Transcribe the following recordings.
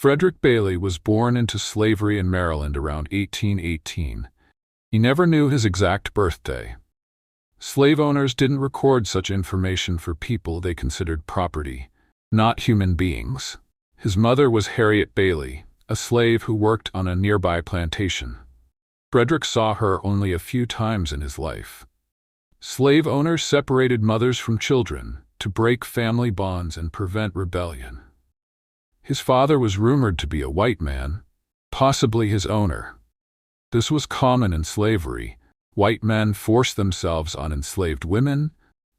Frederick Bailey was born into slavery in Maryland around 1818. He never knew his exact birthday. Slave owners didn't record such information for people they considered property, not human beings. His mother was Harriet Bailey, a slave who worked on a nearby plantation. Frederick saw her only a few times in his life. Slave owners separated mothers from children to break family bonds and prevent rebellion. His father was rumored to be a white man, possibly his owner. This was common in slavery. White men forced themselves on enslaved women,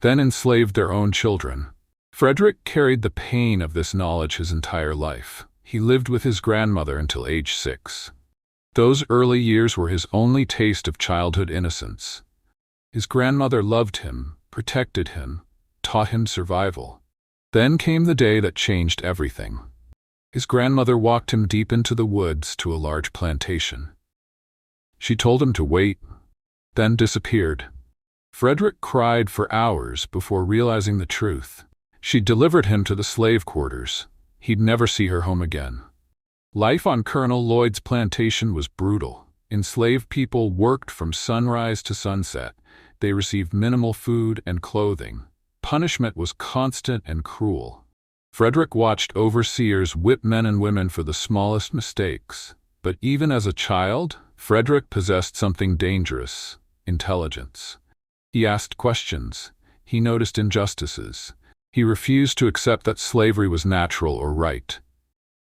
then enslaved their own children. Frederick carried the pain of this knowledge his entire life. He lived with his grandmother until age 6. Those early years were his only taste of childhood innocence. His grandmother loved him, protected him, taught him survival. Then came the day that changed everything. His grandmother walked him deep into the woods to a large plantation. She told him to wait, then disappeared. Frederick cried for hours before realizing the truth. She delivered him to the slave quarters. He'd never see her home again. Life on Colonel Lloyd's plantation was brutal. Enslaved people worked from sunrise to sunset. They received minimal food and clothing. Punishment was constant and cruel. Frederick watched overseers whip men and women for the smallest mistakes. But even as a child, Frederick possessed something dangerous: intelligence. He asked questions. He noticed injustices. He refused to accept that slavery was natural or right.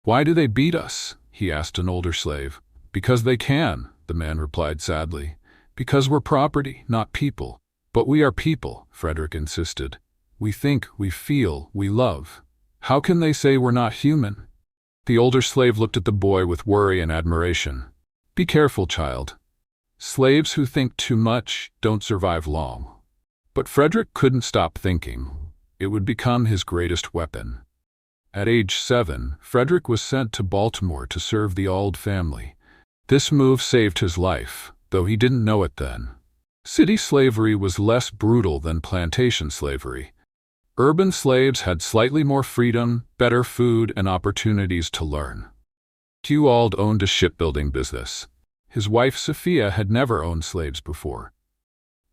"Why do they beat us?" he asked an older slave. "Because they can," the man replied sadly. "Because we're property, not people." "But we are people," Frederick insisted. "We think, we feel, we love. How can they say we're not human?" The older slave looked at the boy with worry and admiration. "Be careful, child. Slaves who think too much don't survive long." But Frederick couldn't stop thinking. It would become his greatest weapon. At age 7, Frederick was sent to Baltimore to serve the Auld family. This move saved his life, though he didn't know it then. City slavery was less brutal than plantation slavery. Urban slaves had slightly more freedom, better food, and opportunities to learn. Hugh Auld owned a shipbuilding business. His wife Sophia had never owned slaves before.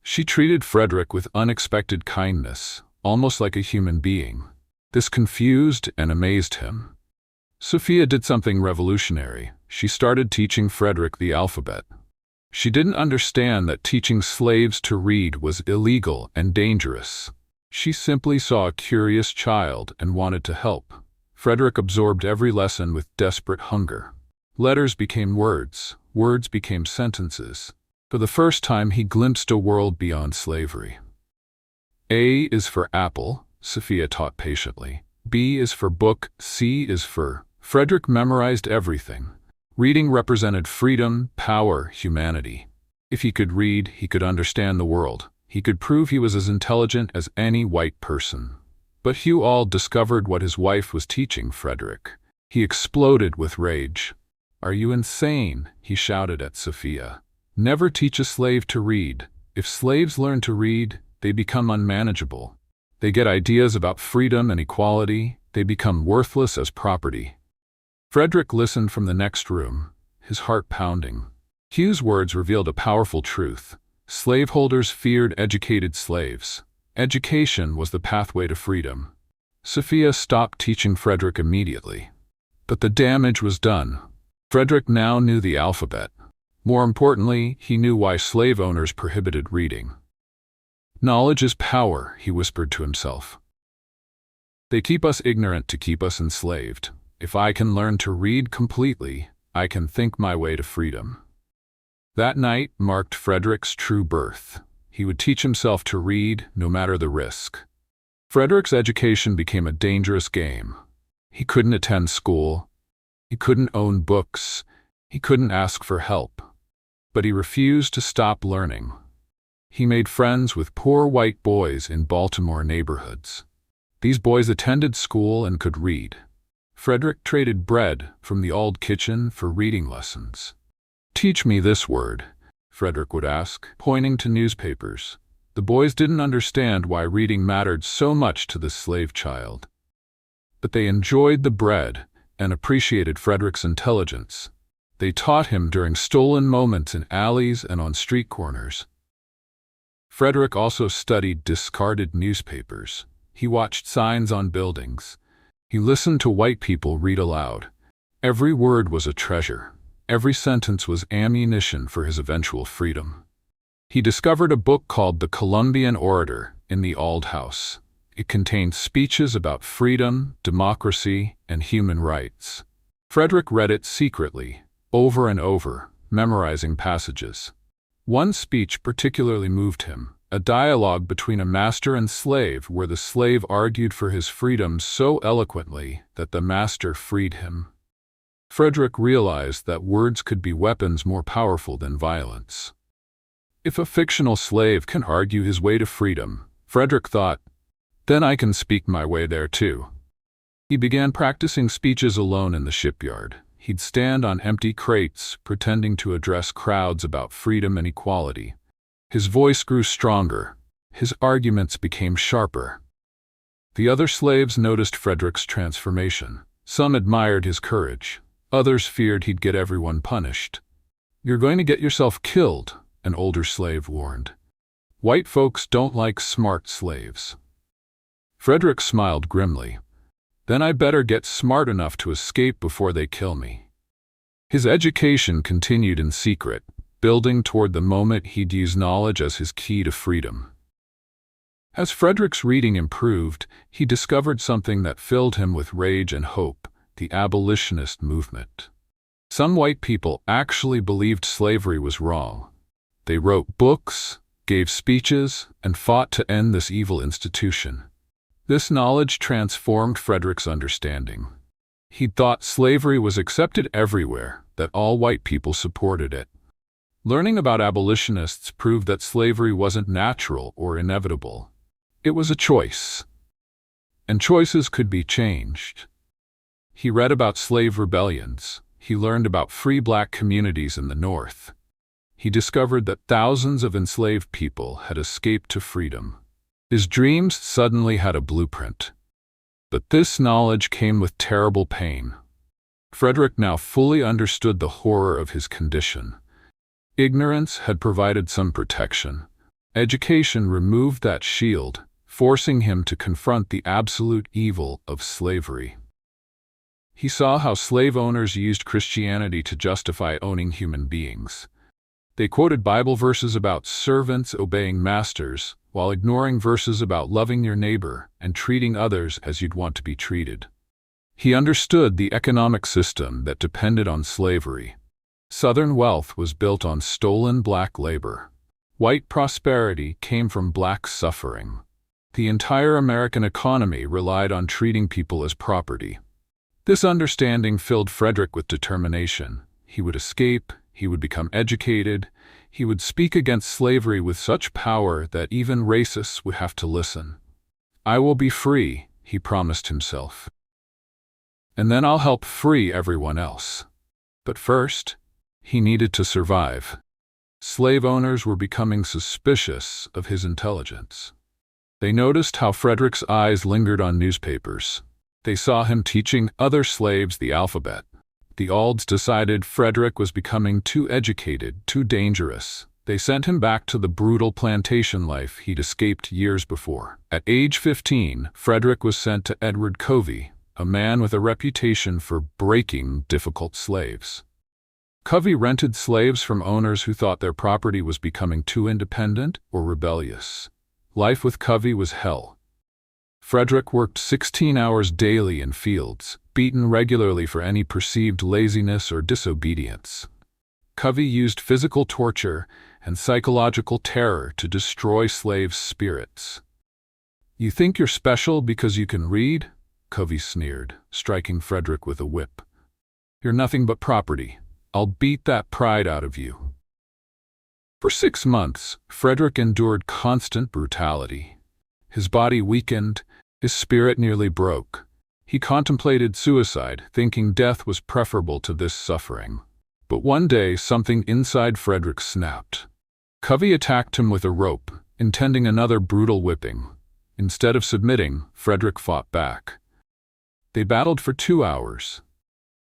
She treated Frederick with unexpected kindness, almost like a human being. This confused and amazed him. Sophia did something revolutionary. She started teaching Frederick the alphabet. She didn't understand that teaching slaves to read was illegal and dangerous. She simply saw a curious child and wanted to help. Frederick absorbed every lesson with desperate hunger. Letters became words. Words became sentences. For the first time, he glimpsed a world beyond slavery. A is for apple, Sophia taught patiently. B is for book, C is for... Frederick memorized everything. Reading represented freedom, power, humanity. If he could read, he could understand the world. He could prove he was as intelligent as any white person. But Hugh Auld discovered what his wife was teaching Frederick. He exploded with rage. "Are you insane?" he shouted at Sophia. "Never teach a slave to read. If slaves learn to read, they become unmanageable. They get ideas about freedom and equality. They become worthless as property." Frederick listened from the next room, his heart pounding. Hugh's words revealed a powerful truth. Slaveholders feared educated slaves. Education was the pathway to freedom. Sophia stopped teaching Frederick immediately. But the damage was done. Frederick now knew the alphabet. More importantly, he knew why slave owners prohibited reading. "Knowledge is power," he whispered to himself. "They keep us ignorant to keep us enslaved. If I can learn to read completely, I can think my way to freedom." That night marked Frederick's true birth. He would teach himself to read, no matter the risk. Frederick's education became a dangerous game. He couldn't attend school. He couldn't own books. He couldn't ask for help. But he refused to stop learning. He made friends with poor white boys in Baltimore neighborhoods. These boys attended school and could read. Frederick traded bread from the Auld kitchen for reading lessons. "Teach me this word," Frederick would ask, pointing to newspapers. The boys didn't understand why reading mattered so much to the slave child. But they enjoyed the bread, and appreciated Frederick's intelligence. They taught him during stolen moments in alleys and on street corners. Frederick also studied discarded newspapers. He watched signs on buildings. He listened to white people read aloud. Every word was a treasure. Every sentence was ammunition for his eventual freedom. He discovered a book called The Columbian Orator in the Old House. It contained speeches about freedom, democracy, and human rights. Frederick read it secretly, over and over, memorizing passages. One speech particularly moved him, a dialogue between a master and slave where the slave argued for his freedom so eloquently that the master freed him. Frederick realized that words could be weapons more powerful than violence. If a fictional slave can argue his way to freedom, Frederick thought, then I can speak my way there too. He began practicing speeches alone in the shipyard. He'd stand on empty crates, pretending to address crowds about freedom and equality. His voice grew stronger. His arguments became sharper. The other slaves noticed Frederick's transformation. Some admired his courage. Others feared he'd get everyone punished. "You're going to get yourself killed," an older slave warned. "White folks don't like smart slaves." Frederick smiled grimly. "Then I better get smart enough to escape before they kill me." His education continued in secret, building toward the moment he'd use knowledge as his key to freedom. As Frederick's reading improved, he discovered something that filled him with rage and hope: the abolitionist movement. Some white people actually believed slavery was wrong. They wrote books, gave speeches, and fought to end this evil institution. This knowledge transformed Frederick's understanding. He thought slavery was accepted everywhere, that all white people supported it. Learning about abolitionists proved that slavery wasn't natural or inevitable. It was a choice. And choices could be changed. He read about slave rebellions. He learned about free black communities in the North. He discovered that thousands of enslaved people had escaped to freedom. His dreams suddenly had a blueprint. But this knowledge came with terrible pain. Frederick now fully understood the horror of his condition. Ignorance had provided some protection. Education removed that shield, forcing him to confront the absolute evil of slavery. He saw how slave owners used Christianity to justify owning human beings. They quoted Bible verses about servants obeying masters, while ignoring verses about loving your neighbor and treating others as you'd want to be treated. He understood the economic system that depended on slavery. Southern wealth was built on stolen black labor. White prosperity came from black suffering. The entire American economy relied on treating people as property. This understanding filled Frederick with determination. He would escape. He would become educated. He would speak against slavery with such power that even racists would have to listen. "I will be free," he promised himself. "And then I'll help free everyone else." But first, he needed to survive. Slave owners were becoming suspicious of his intelligence. They noticed how Frederick's eyes lingered on newspapers. They saw him teaching other slaves the alphabet. The Alds decided Frederick was becoming too educated, too dangerous. They sent him back to the brutal plantation life he'd escaped years before. At age 15, Frederick was sent to Edward Covey, a man with a reputation for breaking difficult slaves. Covey rented slaves from owners who thought their property was becoming too independent or rebellious. Life with Covey was hell. Frederick worked 16 hours daily in fields, beaten regularly for any perceived laziness or disobedience. Covey used physical torture and psychological terror to destroy slaves' spirits. "You think you're special because you can read?" Covey sneered, striking Frederick with a whip. "You're nothing but property. I'll beat that pride out of you." For 6 months, Frederick endured constant brutality. His body weakened, his spirit nearly broke. He contemplated suicide, thinking death was preferable to this suffering. But one day, something inside Frederick snapped. Covey attacked him with a rope, intending another brutal whipping. Instead of submitting, Frederick fought back. They battled for 2 hours.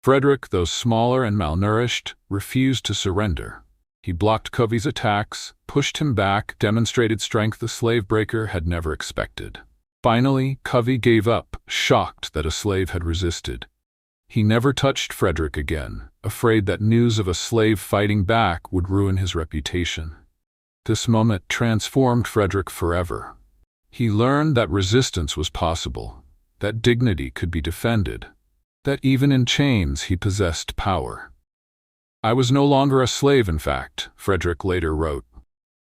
Frederick, though smaller and malnourished, refused to surrender. He blocked Covey's attacks, pushed him back, demonstrated strength the slave breaker had never expected. Finally, Covey gave up, shocked that a slave had resisted. He never touched Frederick again, afraid that news of a slave fighting back would ruin his reputation. This moment transformed Frederick forever. He learned that resistance was possible, that dignity could be defended, that even in chains he possessed power. "I was no longer a slave, in fact," Frederick later wrote.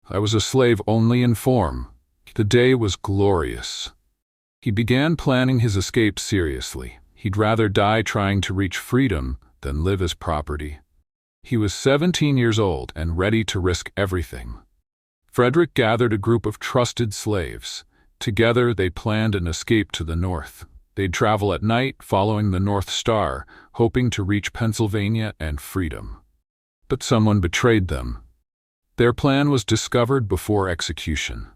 "I was a slave only in form." The day was glorious. He began planning his escape seriously. He'd rather die trying to reach freedom than live as property. He was 17 years old and ready to risk everything. Frederick gathered a group of trusted slaves. Together they planned an escape to the north. They'd travel at night, following the North Star, hoping to reach Pennsylvania and freedom. But someone betrayed them. Their plan was discovered before execution.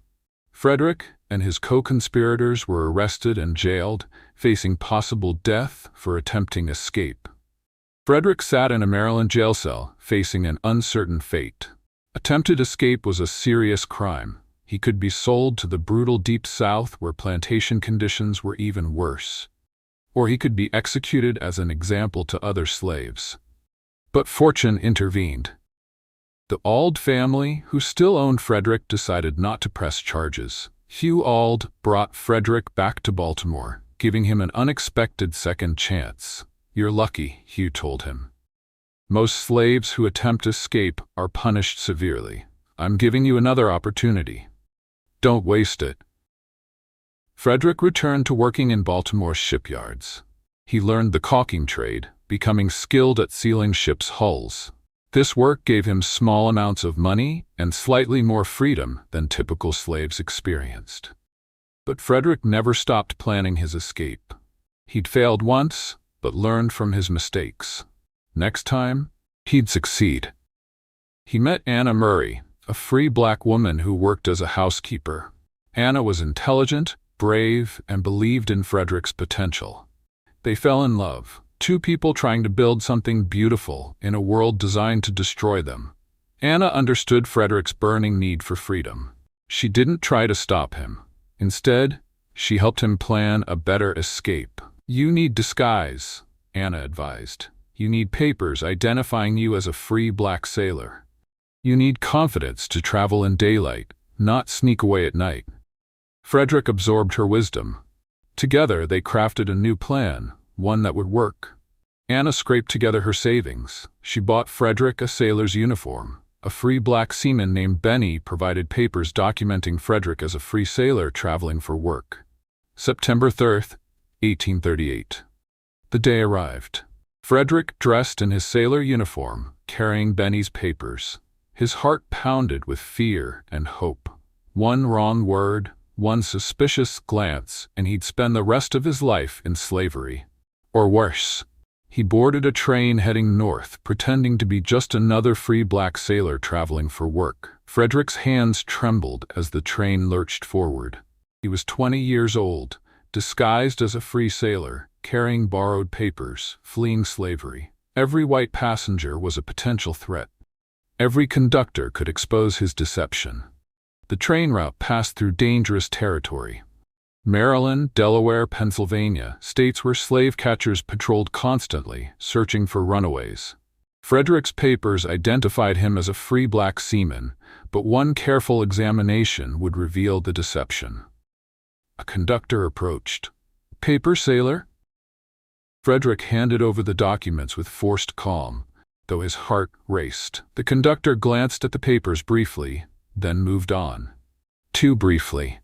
Frederick and his co-conspirators were arrested and jailed, facing possible death for attempting escape. Frederick sat in a Maryland jail cell, facing an uncertain fate. Attempted escape was a serious crime. He could be sold to the brutal Deep South, where plantation conditions were even worse. Or he could be executed as an example to other slaves. But fortune intervened. The Auld family, who still owned Frederick, decided not to press charges. Hugh Auld brought Frederick back to Baltimore, giving him an unexpected second chance. "You're lucky," Hugh told him. "Most slaves who attempt escape are punished severely. I'm giving you another opportunity. Don't waste it." Frederick returned to working in Baltimore's shipyards. He learned the caulking trade, becoming skilled at sealing ships' hulls. This work gave him small amounts of money and slightly more freedom than typical slaves experienced. But Frederick never stopped planning his escape. He'd failed once, but learned from his mistakes. Next time, he'd succeed. He met Anna Murray, a free black woman who worked as a housekeeper. Anna was intelligent, brave, and believed in Frederick's potential. They fell in love. Two people trying to build something beautiful in a world designed to destroy them. Anna understood Frederick's burning need for freedom. She didn't try to stop him. Instead, she helped him plan a better escape. "You need disguise," Anna advised. "You need papers identifying you as a free black sailor. You need confidence to travel in daylight, not sneak away at night." Frederick absorbed her wisdom. Together, they crafted a new plan, one that would work. Anna scraped together her savings. She bought Frederick a sailor's uniform. A free black seaman named Benny provided papers documenting Frederick as a free sailor traveling for work. September 3rd, 1838. The day arrived. Frederick, dressed in his sailor uniform, carrying Benny's papers. His heart pounded with fear and hope. One wrong word, one suspicious glance, and he'd spend the rest of his life in slavery. Or worse. He boarded a train heading north, pretending to be just another free black sailor traveling for work. Frederick's hands trembled as the train lurched forward. He was 20 years old, disguised as a free sailor, carrying borrowed papers, fleeing slavery. Every white passenger was a potential threat. Every conductor could expose his deception. The train route passed through dangerous territory. Maryland, Delaware, Pennsylvania, states where slave catchers patrolled constantly, searching for runaways. Frederick's papers identified him as a free black seaman, but one careful examination would reveal the deception. A conductor approached. "Paper, sailor?" Frederick handed over the documents with forced calm, though his heart raced. The conductor glanced at the papers briefly, then moved on. Too briefly.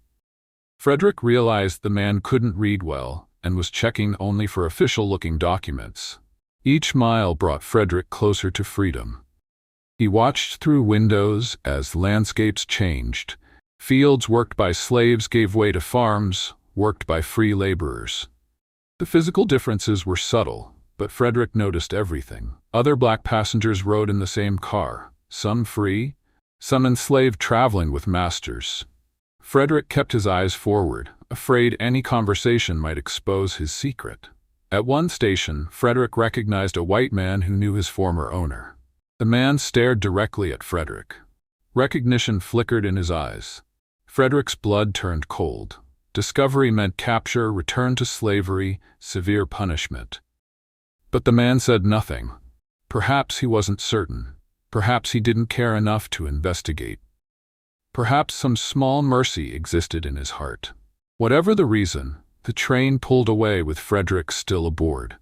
Frederick realized the man couldn't read well and was checking only for official-looking documents. Each mile brought Frederick closer to freedom. He watched through windows as landscapes changed. Fields worked by slaves gave way to farms worked by free laborers. The physical differences were subtle, but Frederick noticed everything. Other black passengers rode in the same car, some free, some enslaved traveling with masters. Frederick kept his eyes forward, afraid any conversation might expose his secret. At one station, Frederick recognized a white man who knew his former owner. The man stared directly at Frederick. Recognition flickered in his eyes. Frederick's blood turned cold. Discovery meant capture, return to slavery, severe punishment. But the man said nothing. Perhaps he wasn't certain. Perhaps he didn't care enough to investigate. Perhaps some small mercy existed in his heart. Whatever the reason, the train pulled away with Frederick still aboard.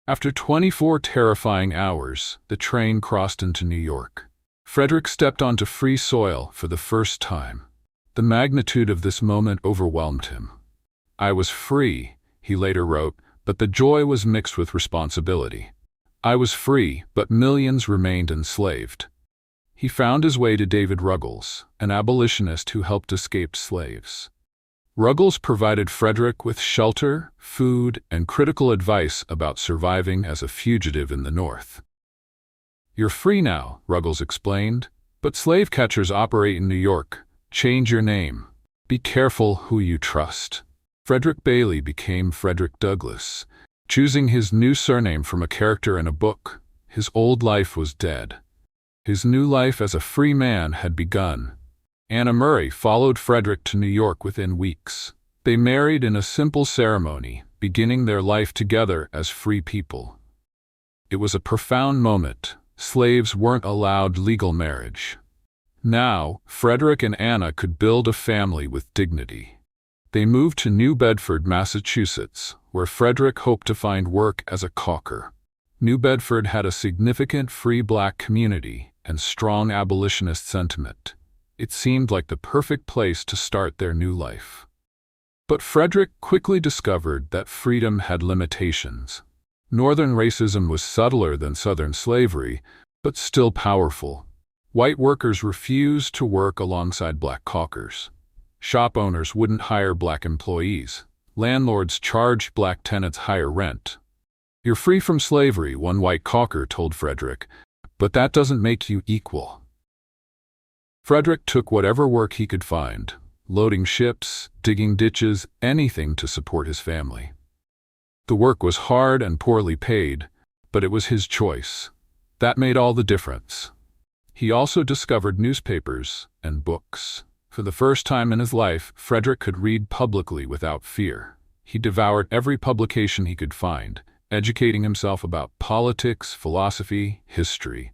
After 24 terrifying hours, the train crossed into New York. Frederick stepped onto free soil for the first time. The magnitude of this moment overwhelmed him. "I was free," he later wrote, but the joy was mixed with responsibility. "I was free, but millions remained enslaved." He found his way to David Ruggles, an abolitionist who helped escape slaves. Ruggles provided Frederick with shelter, food, and critical advice about surviving as a fugitive in the North. "You're free now," Ruggles explained, "but slave catchers operate in New York. Change your name. Be careful who you trust." Frederick Bailey became Frederick Douglass, choosing his new surname from a character in a book. His old life was dead. His new life as a free man had begun. Anna Murray followed Frederick to New York within weeks. They married in a simple ceremony, beginning their life together as free people. It was a profound moment. Slaves weren't allowed legal marriage. Now, Frederick and Anna could build a family with dignity. They moved to New Bedford, Massachusetts, where Frederick hoped to find work as a caulker. New Bedford had a significant free black community and strong abolitionist sentiment. It seemed like the perfect place to start their new life. But Frederick quickly discovered that freedom had limitations. Northern racism was subtler than Southern slavery, but still powerful. White workers refused to work alongside black caulkers. Shop owners wouldn't hire black employees. Landlords charged black tenants higher rent. "You're free from slavery," one white caulker told Frederick, "but that doesn't make you equal." Frederick took whatever work he could find, loading ships, digging ditches, anything to support his family. The work was hard and poorly paid, but it was his choice. That made all the difference. He also discovered newspapers and books. For the first time in his life, Frederick could read publicly without fear. He devoured every publication he could find, educating himself about politics, philosophy, history.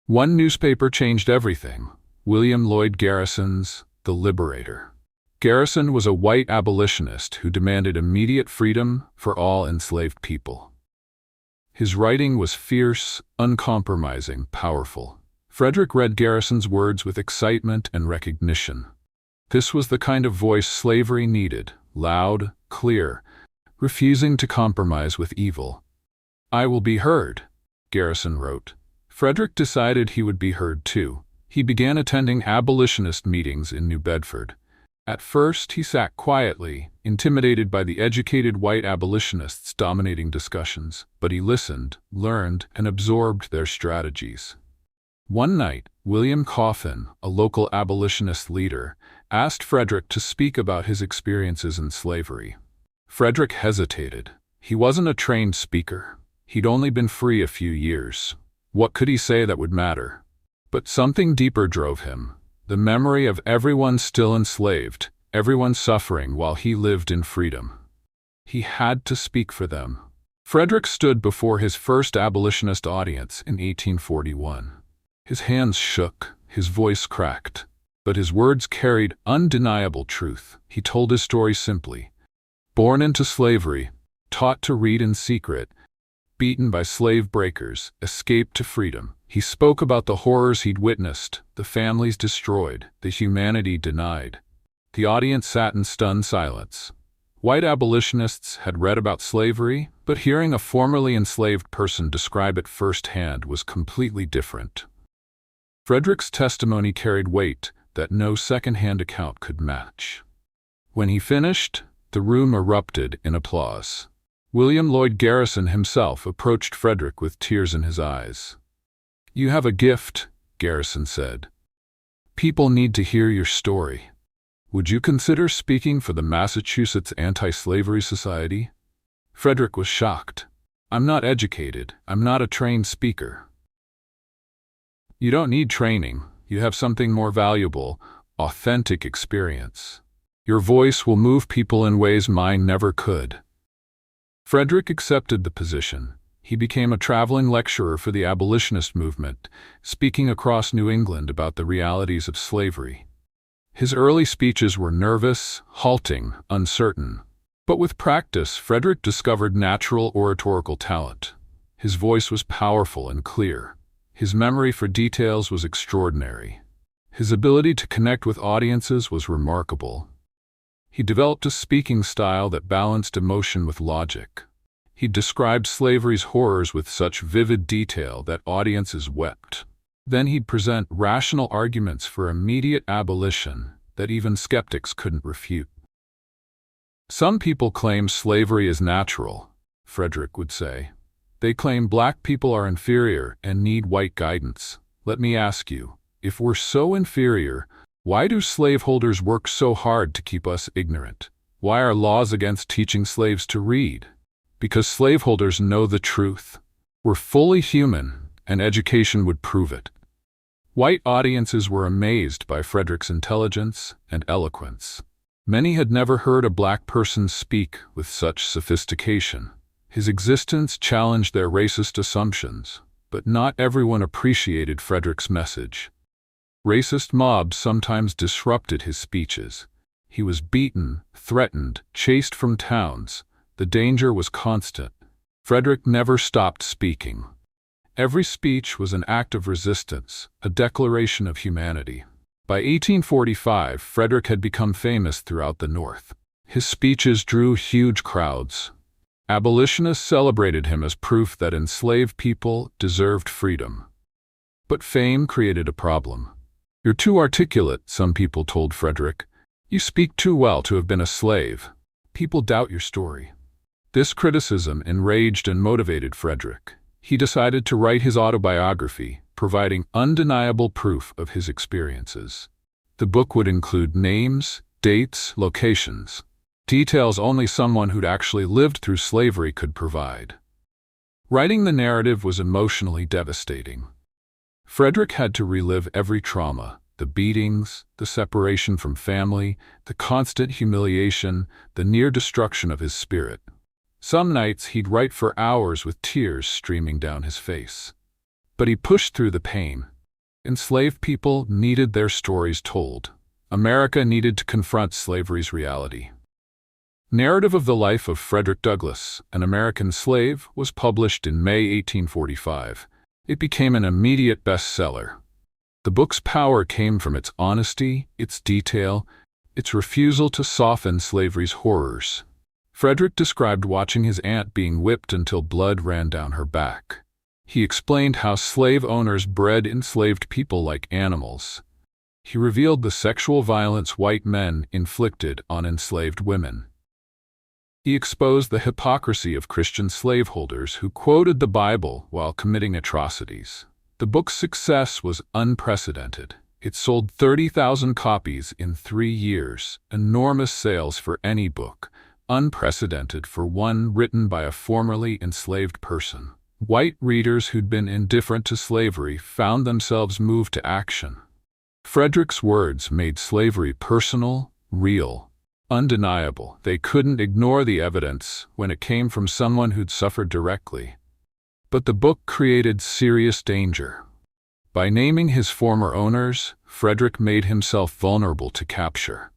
One newspaper changed everything: William Lloyd Garrison's The Liberator. Garrison was a white abolitionist who demanded immediate freedom for all enslaved people. His writing was fierce, uncompromising, powerful. Frederick read Garrison's words with excitement and recognition. This was the kind of voice slavery needed, loud, clear, refusing to compromise with evil. "I will be heard," Garrison wrote. Frederick decided he would be heard too. He began attending abolitionist meetings in New Bedford. At first, he sat quietly, intimidated by the educated white abolitionists dominating discussions, but he listened, learned, and absorbed their strategies. One night, William Coffin, a local abolitionist leader, asked Frederick to speak about his experiences in slavery. Frederick hesitated. He wasn't a trained speaker. He'd only been free a few years. What could he say that would matter? But something deeper drove him. The memory of everyone still enslaved, everyone suffering while he lived in freedom. He had to speak for them. Frederick stood before his first abolitionist audience in 1841. His hands shook, his voice cracked, but his words carried undeniable truth. He told his story simply. Born into slavery, taught to read in secret, beaten by slave breakers, escaped to freedom. He spoke about the horrors he'd witnessed, the families destroyed, the humanity denied. The audience sat in stunned silence. White abolitionists had read about slavery, but hearing a formerly enslaved person describe it firsthand was completely different. Frederick's testimony carried weight that no second-hand account could match. When he finished, the room erupted in applause. William Lloyd Garrison himself approached Frederick with tears in his eyes. "You have a gift," Garrison said. "People need to hear your story. Would you consider speaking for the Massachusetts Anti-Slavery Society?" Frederick was shocked. I'm not educated. I'm not a trained speaker. You don't need training. You have something more valuable, authentic experience. Your voice will move people in ways mine never could. Frederick accepted the position. He became a traveling lecturer for the abolitionist movement, speaking across New England about the realities of slavery. His early speeches were nervous, halting, uncertain. But with practice, Frederick discovered natural oratorical talent. His voice was powerful and clear. His memory for details was extraordinary. His ability to connect with audiences was remarkable. He developed a speaking style that balanced emotion with logic. He described slavery's horrors with such vivid detail that audiences wept. Then he'd present rational arguments for immediate abolition that even skeptics couldn't refute. Some people claim slavery is natural, Frederick would say. They claim black people are inferior and need white guidance. Let me ask you, if we're so inferior, why do slaveholders work so hard to keep us ignorant? Why are laws against teaching slaves to read? Because slaveholders know the truth. We're fully human, and education would prove it. White audiences were amazed by Frederick's intelligence and eloquence. Many had never heard a black person speak with such sophistication. His existence challenged their racist assumptions, but not everyone appreciated Frederick's message. Racist mobs sometimes disrupted his speeches. He was beaten, threatened, chased from towns. The danger was constant. Frederick never stopped speaking. Every speech was an act of resistance, a declaration of humanity. By 1845, Frederick had become famous throughout the North. His speeches drew huge crowds. Abolitionists celebrated him as proof that enslaved people deserved freedom. But fame created a problem. "You're too articulate," some people told Frederick. "You speak too well to have been a slave. People doubt your story." This criticism enraged and motivated Frederick. He decided to write his autobiography, providing undeniable proof of his experiences. The book would include names, dates, locations, details only someone who'd actually lived through slavery could provide. Writing the narrative was emotionally devastating. Frederick had to relive every trauma, the beatings, the separation from family, the constant humiliation, the near destruction of his spirit. Some nights he'd write for hours with tears streaming down his face. But he pushed through the pain. Enslaved people needed their stories told. America needed to confront slavery's reality. Narrative of the Life of Frederick Douglass, an American Slave, was published in May 1845. It became an immediate bestseller. The book's power came from its honesty, its detail, its refusal to soften slavery's horrors. Frederick described watching his aunt being whipped until blood ran down her back. He explained how slave owners bred enslaved people like animals. He revealed the sexual violence white men inflicted on enslaved women. He exposed the hypocrisy of Christian slaveholders who quoted the Bible while committing atrocities. The book's success was unprecedented. It sold 30,000 copies in 3 years, enormous sales for any book, unprecedented for one written by a formerly enslaved person. White readers who'd been indifferent to slavery found themselves moved to action. Frederick's words made slavery personal, real, undeniable. They couldn't ignore the evidence when it came from someone who'd suffered directly. But the book created serious danger. By naming his former owners, Frederick made himself vulnerable to capture.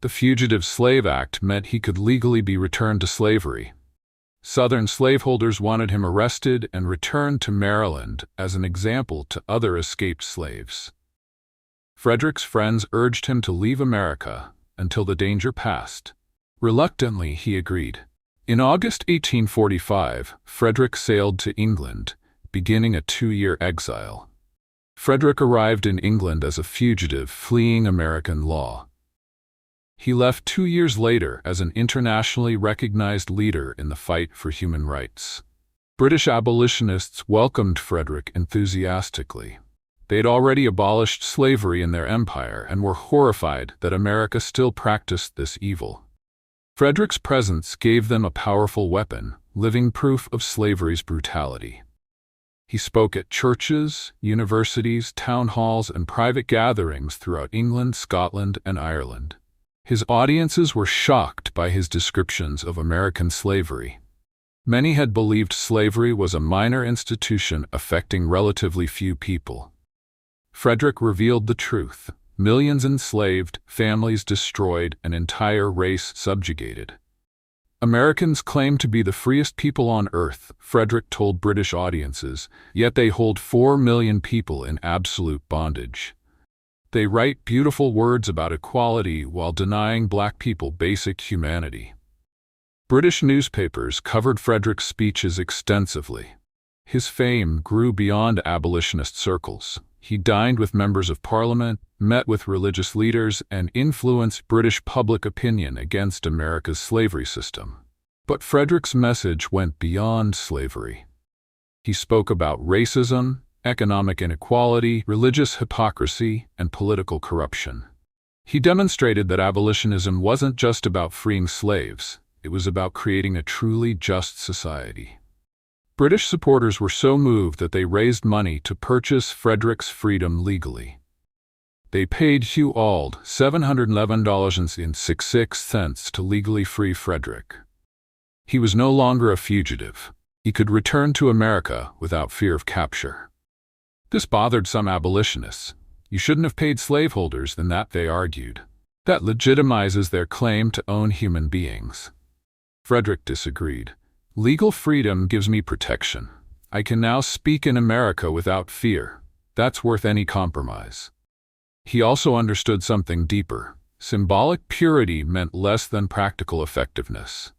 The Fugitive Slave Act meant he could legally be returned to slavery. Southern slaveholders wanted him arrested and returned to Maryland as an example to other escaped slaves. Frederick's friends urged him to leave America until the danger passed. Reluctantly, he agreed. In August 1845, Frederick sailed to England, beginning a 2-year exile. Frederick arrived in England as a fugitive fleeing American law. He left 2 years later as an internationally recognized leader in the fight for human rights. British abolitionists welcomed Frederick enthusiastically. They had already abolished slavery in their empire and were horrified that America still practiced this evil. Frederick's presence gave them a powerful weapon, living proof of slavery's brutality. He spoke at churches, universities, town halls, and private gatherings throughout England, Scotland, and Ireland. His audiences were shocked by his descriptions of American slavery. Many had believed slavery was a minor institution affecting relatively few people. Frederick revealed the truth: millions enslaved, families destroyed, an entire race subjugated. Americans claim to be the freest people on earth, Frederick told British audiences, yet they hold 4 million people in absolute bondage. They write beautiful words about equality while denying black people basic humanity. British newspapers covered Frederick's speeches extensively. His fame grew beyond abolitionist circles. He dined with members of Parliament, met with religious leaders, and influenced British public opinion against America's slavery system. But Frederick's message went beyond slavery. He spoke about racism, economic inequality, religious hypocrisy, and political corruption. He demonstrated that abolitionism wasn't just about freeing slaves, it was about creating a truly just society. British supporters were so moved that they raised money to purchase Frederick's freedom legally. They paid Hugh Auld $711.66 to legally free Frederick. He was no longer a fugitive. He could return to America without fear of capture. This bothered some abolitionists. You shouldn't have paid slaveholders than that, they argued. That legitimizes their claim to own human beings. Frederick disagreed. Legal freedom gives me protection. I can now speak in America without fear. That's worth any compromise. He also understood something deeper. Symbolic purity meant less than practical effectiveness.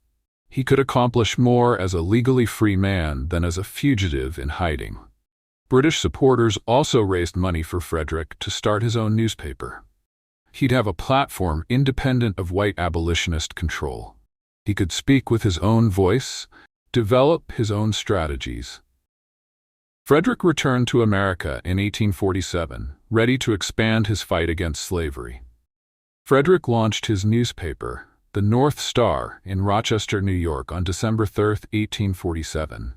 He could accomplish more as a legally free man than as a fugitive in hiding. British supporters also raised money for Frederick to start his own newspaper. He'd have a platform independent of white abolitionist control. He could speak with his own voice, develop his own strategies. Frederick returned to America in 1847, ready to expand his fight against slavery. Frederick launched his newspaper, The North Star, in Rochester, New York on December 3, 1847.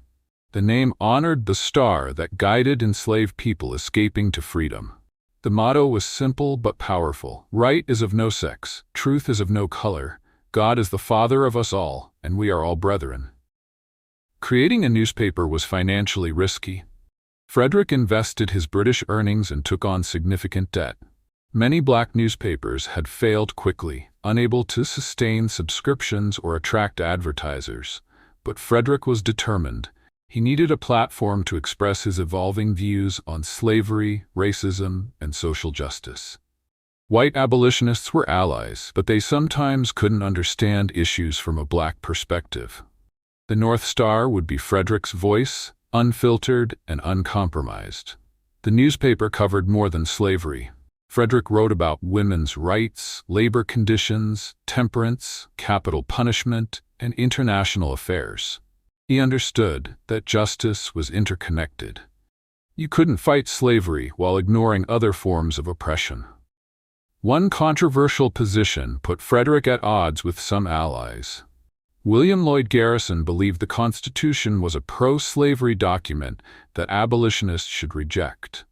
The name honored the star that guided enslaved people escaping to freedom. The motto was simple but powerful. Right is of no sex, truth is of no color, God is the Father of us all, and we are all brethren. Creating a newspaper was financially risky. Frederick invested his British earnings and took on significant debt. Many black newspapers had failed quickly, unable to sustain subscriptions or attract advertisers. But Frederick was determined. He needed a platform to express his evolving views on slavery, racism, and social justice. White abolitionists were allies, but they sometimes couldn't understand issues from a black perspective. The North Star would be Frederick's voice, unfiltered and uncompromised. The newspaper covered more than slavery. Frederick wrote about women's rights, labor conditions, temperance, capital punishment, and international affairs. He understood that justice was interconnected. You couldn't fight slavery while ignoring other forms of oppression. One controversial position put Frederick at odds with some allies. William Lloyd Garrison believed the Constitution was a pro-slavery document that abolitionists should reject.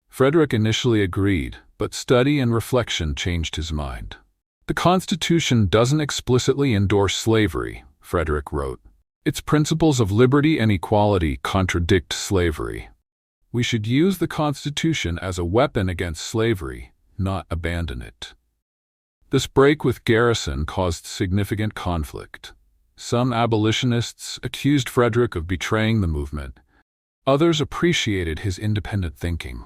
Frederick initially agreed, but study and reflection changed his mind. The Constitution doesn't explicitly endorse slavery, Frederick wrote. Its principles of liberty and equality contradict slavery. We should use the Constitution as a weapon against slavery, not abandon it. This break with Garrison caused significant conflict. Some abolitionists accused Frederick of betraying the movement. Others appreciated his independent thinking.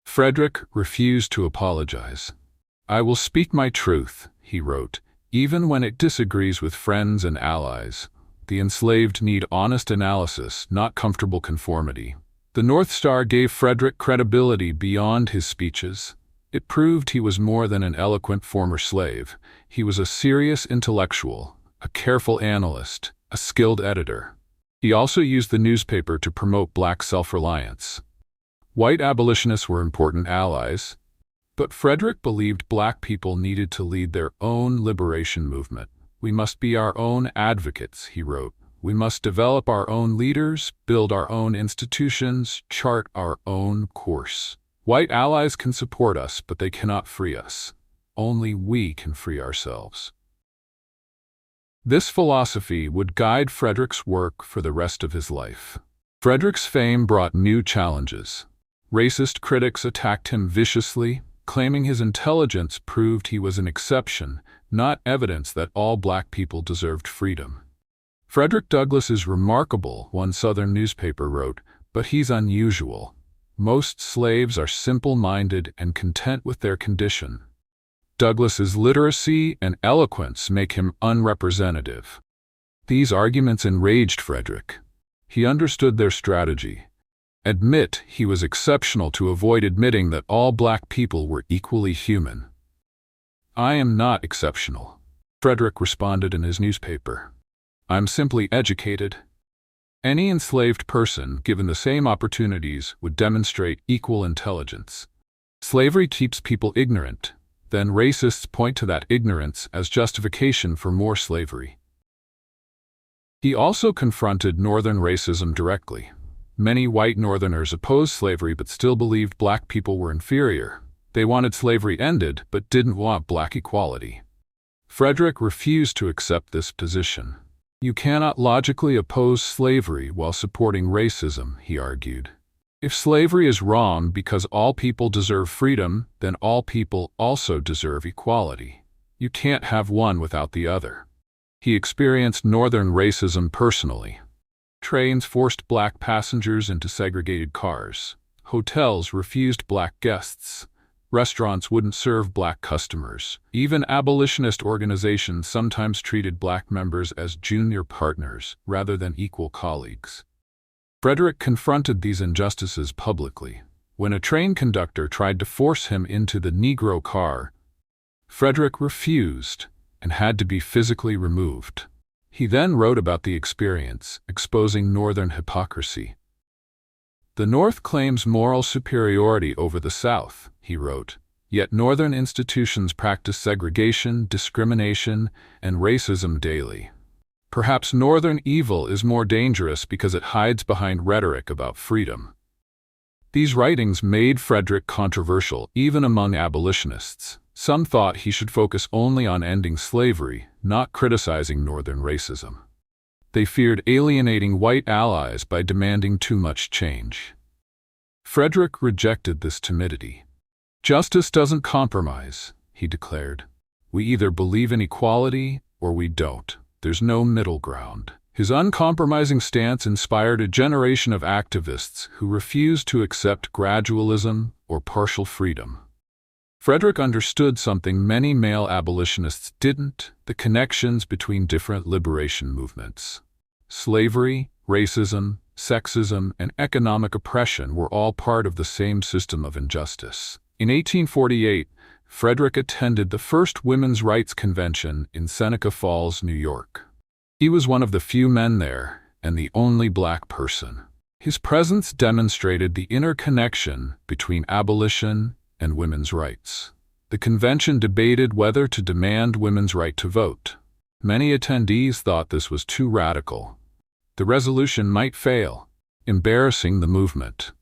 Frederick refused to apologize. "I will speak my truth," he wrote, "even when it disagrees with friends and allies. The enslaved need honest analysis, not comfortable conformity." The North Star gave Frederick credibility beyond his speeches. It proved he was more than an eloquent former slave. He was a serious intellectual, a careful analyst, a skilled editor. He also used the newspaper to promote black self-reliance. White abolitionists were important allies, but Frederick believed black people needed to lead their own liberation movement. We must be our own advocates, he wrote. We must develop our own leaders, build our own institutions, chart our own course. White allies can support us, but they cannot free us. Only we can free ourselves. This philosophy would guide Frederick's work for the rest of his life. Frederick's fame brought new challenges. Racist critics attacked him viciously, claiming his intelligence proved he was an exception, not evidence that all black people deserved freedom. Frederick Douglass is remarkable, one Southern newspaper wrote, but he's unusual. Most slaves are simple-minded and content with their condition. Douglass's literacy and eloquence make him unrepresentative. These arguments enraged Frederick. He understood their strategy. Admit he was exceptional to avoid admitting that all black people were equally human. "I am not exceptional," Frederick responded in his newspaper. "I'm simply educated." Any enslaved person, given the same opportunities, would demonstrate equal intelligence. Slavery keeps people ignorant. Then racists point to that ignorance as justification for more slavery. He also confronted Northern racism directly. Many white Northerners opposed slavery but still believed black people were inferior. They wanted slavery ended but didn't want black equality. Frederick refused to accept this position. You cannot logically oppose slavery while supporting racism, he argued. If slavery is wrong because all people deserve freedom, then all people also deserve equality. You can't have one without the other. He experienced Northern racism personally. Trains forced black passengers into segregated cars. Hotels refused black guests. Restaurants wouldn't serve black customers. Even abolitionist organizations sometimes treated black members as junior partners rather than equal colleagues. Frederick confronted these injustices publicly. When a train conductor tried to force him into the Negro car, Frederick refused and had to be physically removed. He then wrote about the experience, exposing Northern hypocrisy. "The North claims moral superiority over the South," he wrote, "yet Northern institutions practice segregation, discrimination, and racism daily. Perhaps Northern evil is more dangerous because it hides behind rhetoric about freedom." These writings made Frederick controversial even among abolitionists. Some thought he should focus only on ending slavery, not criticizing Northern racism. They feared alienating white allies by demanding too much change. Frederick rejected this timidity. "Justice doesn't compromise," he declared. "We either believe in equality or we don't. There's no middle ground." His uncompromising stance inspired a generation of activists who refused to accept gradualism or partial freedom. Frederick understood something many male abolitionists didn't: the connections between different liberation movements. Slavery, racism, sexism, and economic oppression were all part of the same system of injustice. In 1848, Frederick attended the first Women's Rights Convention in Seneca Falls, New York. He was one of the few men there, and the only black person. His presence demonstrated the interconnection between abolition and women's rights. The convention debated whether to demand women's right to vote. Many attendees thought this was too radical. The resolution might fail, embarrassing the movement.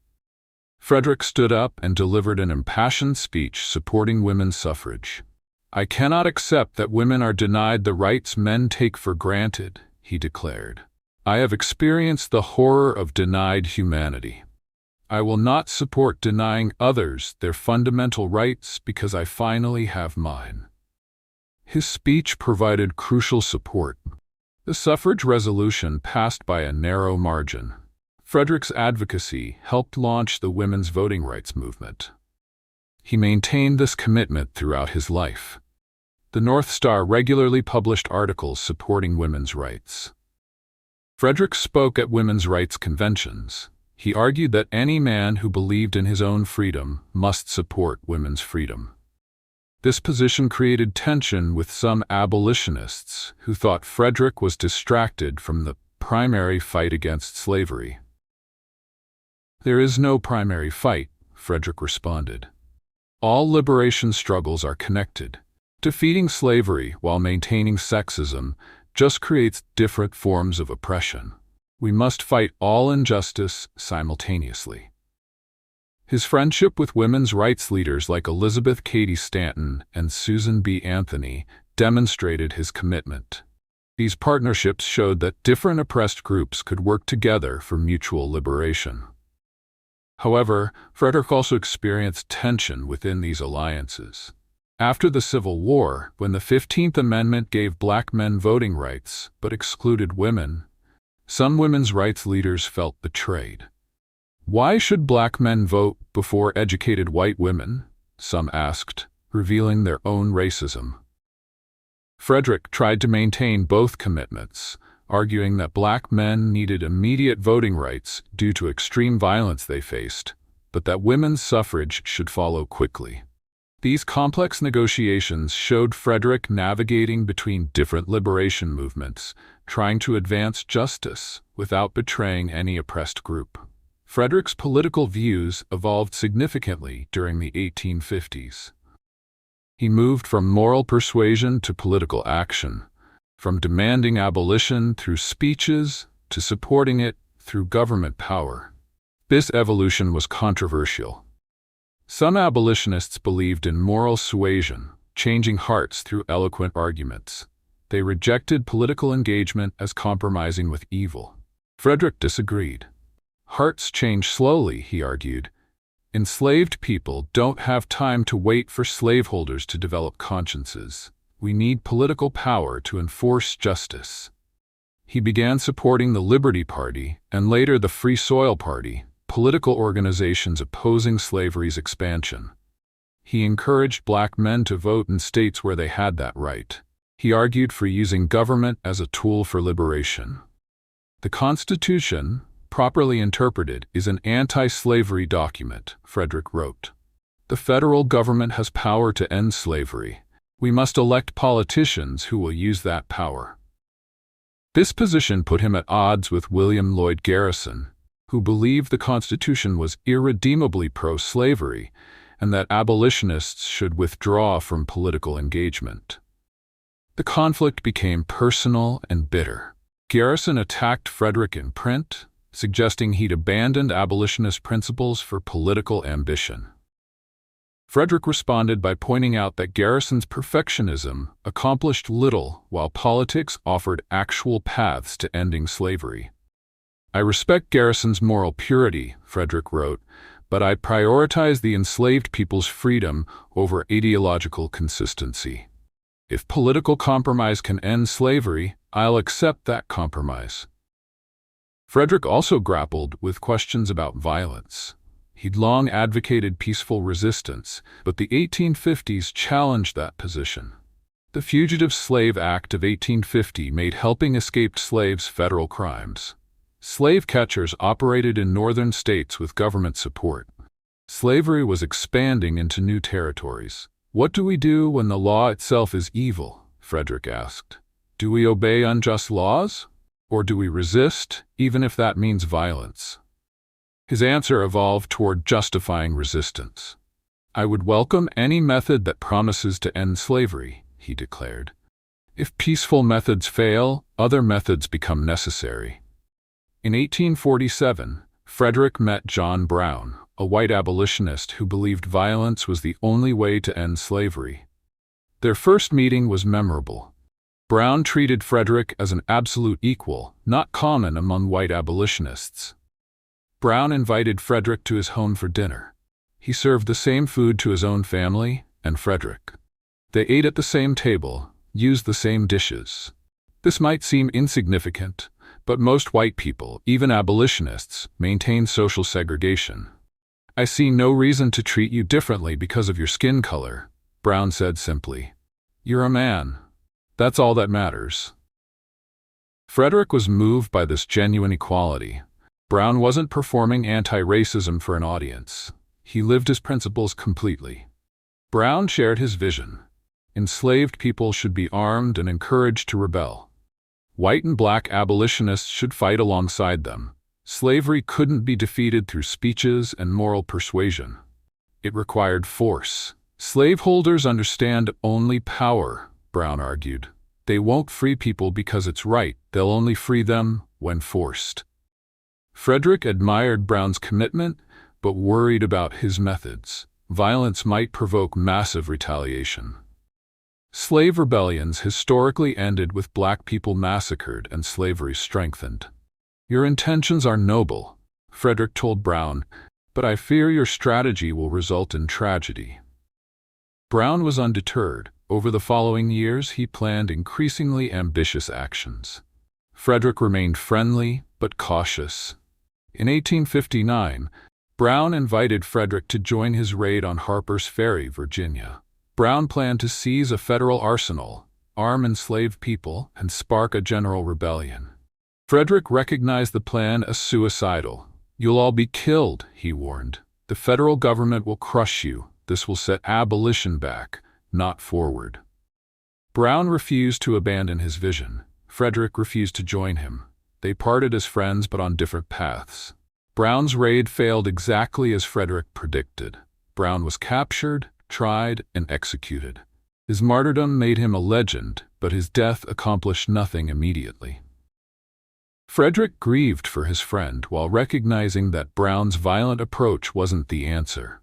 Frederick stood up and delivered an impassioned speech supporting women's suffrage. "I cannot accept that women are denied the rights men take for granted," he declared. "I have experienced the horror of denied humanity. I will not support denying others their fundamental rights because I finally have mine." His speech provided crucial support. The suffrage resolution passed by a narrow margin. Frederick's advocacy helped launch the women's voting rights movement. He maintained this commitment throughout his life. The North Star regularly published articles supporting women's rights. Frederick spoke at women's rights conventions. He argued that any man who believed in his own freedom must support women's freedom. This position created tension with some abolitionists who thought Frederick was distracted from the primary fight against slavery. "There is no primary fight," Frederick responded. "All liberation struggles are connected. Defeating slavery while maintaining sexism just creates different forms of oppression. We must fight all injustice simultaneously. His friendship with women's rights leaders like Elizabeth Cady Stanton and Susan B. Anthony demonstrated his commitment. These partnerships showed that different oppressed groups could work together for mutual liberation. However, Frederick also experienced tension within these alliances. After the Civil War, when the 15th Amendment gave black men voting rights but excluded women, some women's rights leaders felt betrayed. Why should black men vote before educated white women? Some asked, revealing their own racism. Frederick tried to maintain both commitments, arguing that black men needed immediate voting rights due to extreme violence they faced, but that women's suffrage should follow quickly. These complex negotiations showed Frederick navigating between different liberation movements, trying to advance justice without betraying any oppressed group. Frederick's political views evolved significantly during the 1850s. He moved from moral persuasion to political action, from demanding abolition through speeches to supporting it through government power. This evolution was controversial. Some abolitionists believed in moral suasion, changing hearts through eloquent arguments. They rejected political engagement as compromising with evil. Frederick disagreed. Hearts change slowly, he argued. Enslaved people don't have time to wait for slaveholders to develop consciences. We need political power to enforce justice. He began supporting the Liberty Party and later the Free Soil Party, political organizations opposing slavery's expansion. He encouraged black men to vote in states where they had that right. He argued for using government as a tool for liberation. The Constitution, properly interpreted, is an anti-slavery document, Frederick wrote. The federal government has power to end slavery. We must elect politicians who will use that power. This position put him at odds with William Lloyd Garrison, who believed the Constitution was irredeemably pro-slavery and that abolitionists should withdraw from political engagement. The conflict became personal and bitter. Garrison attacked Frederick in print, suggesting he'd abandoned abolitionist principles for political ambition. Frederick responded by pointing out that Garrison's perfectionism accomplished little while politics offered actual paths to ending slavery. I respect Garrison's moral purity, Frederick wrote, but I prioritize the enslaved people's freedom over ideological consistency. If political compromise can end slavery, I'll accept that compromise. Frederick also grappled with questions about violence. He'd long advocated peaceful resistance, but the 1850s challenged that position. The Fugitive Slave Act of 1850 made helping escaped slaves federal crimes. Slave catchers operated in northern states with government support. Slavery was expanding into new territories. What do we do when the law itself is evil? Frederick asked. Do we obey unjust laws? Or do we resist, even if that means violence? His answer evolved toward justifying resistance. I would welcome any method that promises to end slavery, he declared. If peaceful methods fail, other methods become necessary. In 1847, Frederick met John Brown, a white abolitionist who believed violence was the only way to end slavery. Their first meeting was memorable. Brown treated Frederick as an absolute equal, not common among white abolitionists. Brown invited Frederick to his home for dinner. He served the same food to his own family and Frederick. They ate at the same table, used the same dishes. This might seem insignificant, but most white people, even abolitionists, maintain social segregation. I see no reason to treat you differently because of your skin color, Brown said simply. You're a man. That's all that matters. Frederick was moved by this genuine equality. Brown wasn't performing anti-racism for an audience. He lived his principles completely. Brown shared his vision. Enslaved people should be armed and encouraged to rebel. White and black abolitionists should fight alongside them. Slavery couldn't be defeated through speeches and moral persuasion. It required force, Slaveholders understand only power, Brown argued. They won't free people because it's right, they'll only free them when forced. Frederick admired Brown's commitment, but worried about his methods. Violence might provoke massive retaliation. Slave rebellions historically ended with black people massacred and slavery strengthened. Your intentions are noble, Frederick told Brown, but I fear your strategy will result in tragedy. Brown was undeterred. Over the following years, he planned increasingly ambitious actions. Frederick remained friendly but cautious. In 1859, Brown invited Frederick to join his raid on Harper's Ferry, Virginia. Brown planned to seize a federal arsenal, arm enslaved people, and spark a general rebellion. Frederick recognized the plan as suicidal. "You'll all be killed," he warned. "The federal government will crush you. This will set abolition back, not forward." Brown refused to abandon his vision. Frederick refused to join him. They parted as friends but on different paths. Brown's raid failed exactly as Frederick predicted. Brown was captured, tried, and executed. His martyrdom made him a legend, but his death accomplished nothing immediately. Frederick grieved for his friend while recognizing that Brown's violent approach wasn't the answer.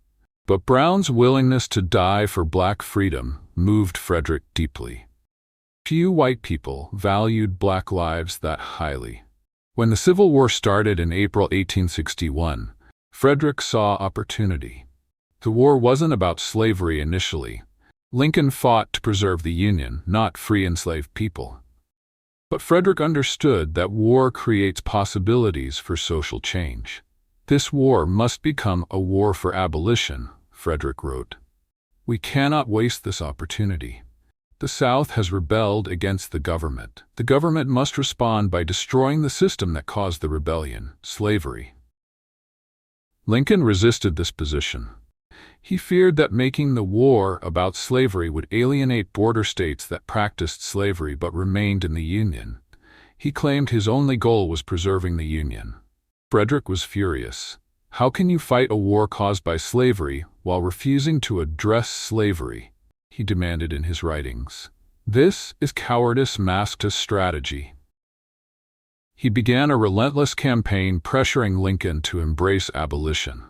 But Brown's willingness to die for black freedom moved Frederick deeply. Few white people valued black lives that highly. When the Civil War started in April 1861, Frederick saw opportunity. The war wasn't about slavery initially. Lincoln fought to preserve the Union, not free enslaved people. But Frederick understood that war creates possibilities for social change. "This war must become a war for abolition," Frederick wrote. "We cannot waste this opportunity. The South has rebelled against the government. The government must respond by destroying the system that caused the rebellion, slavery." Lincoln resisted this position. He feared that making the war about slavery would alienate border states that practiced slavery but remained in the Union. He claimed his only goal was preserving the Union. Frederick was furious. "How can you fight a war caused by slavery while refusing to address slavery?" he demanded in his writings. "This is cowardice masked as strategy." He began a relentless campaign pressuring Lincoln to embrace abolition.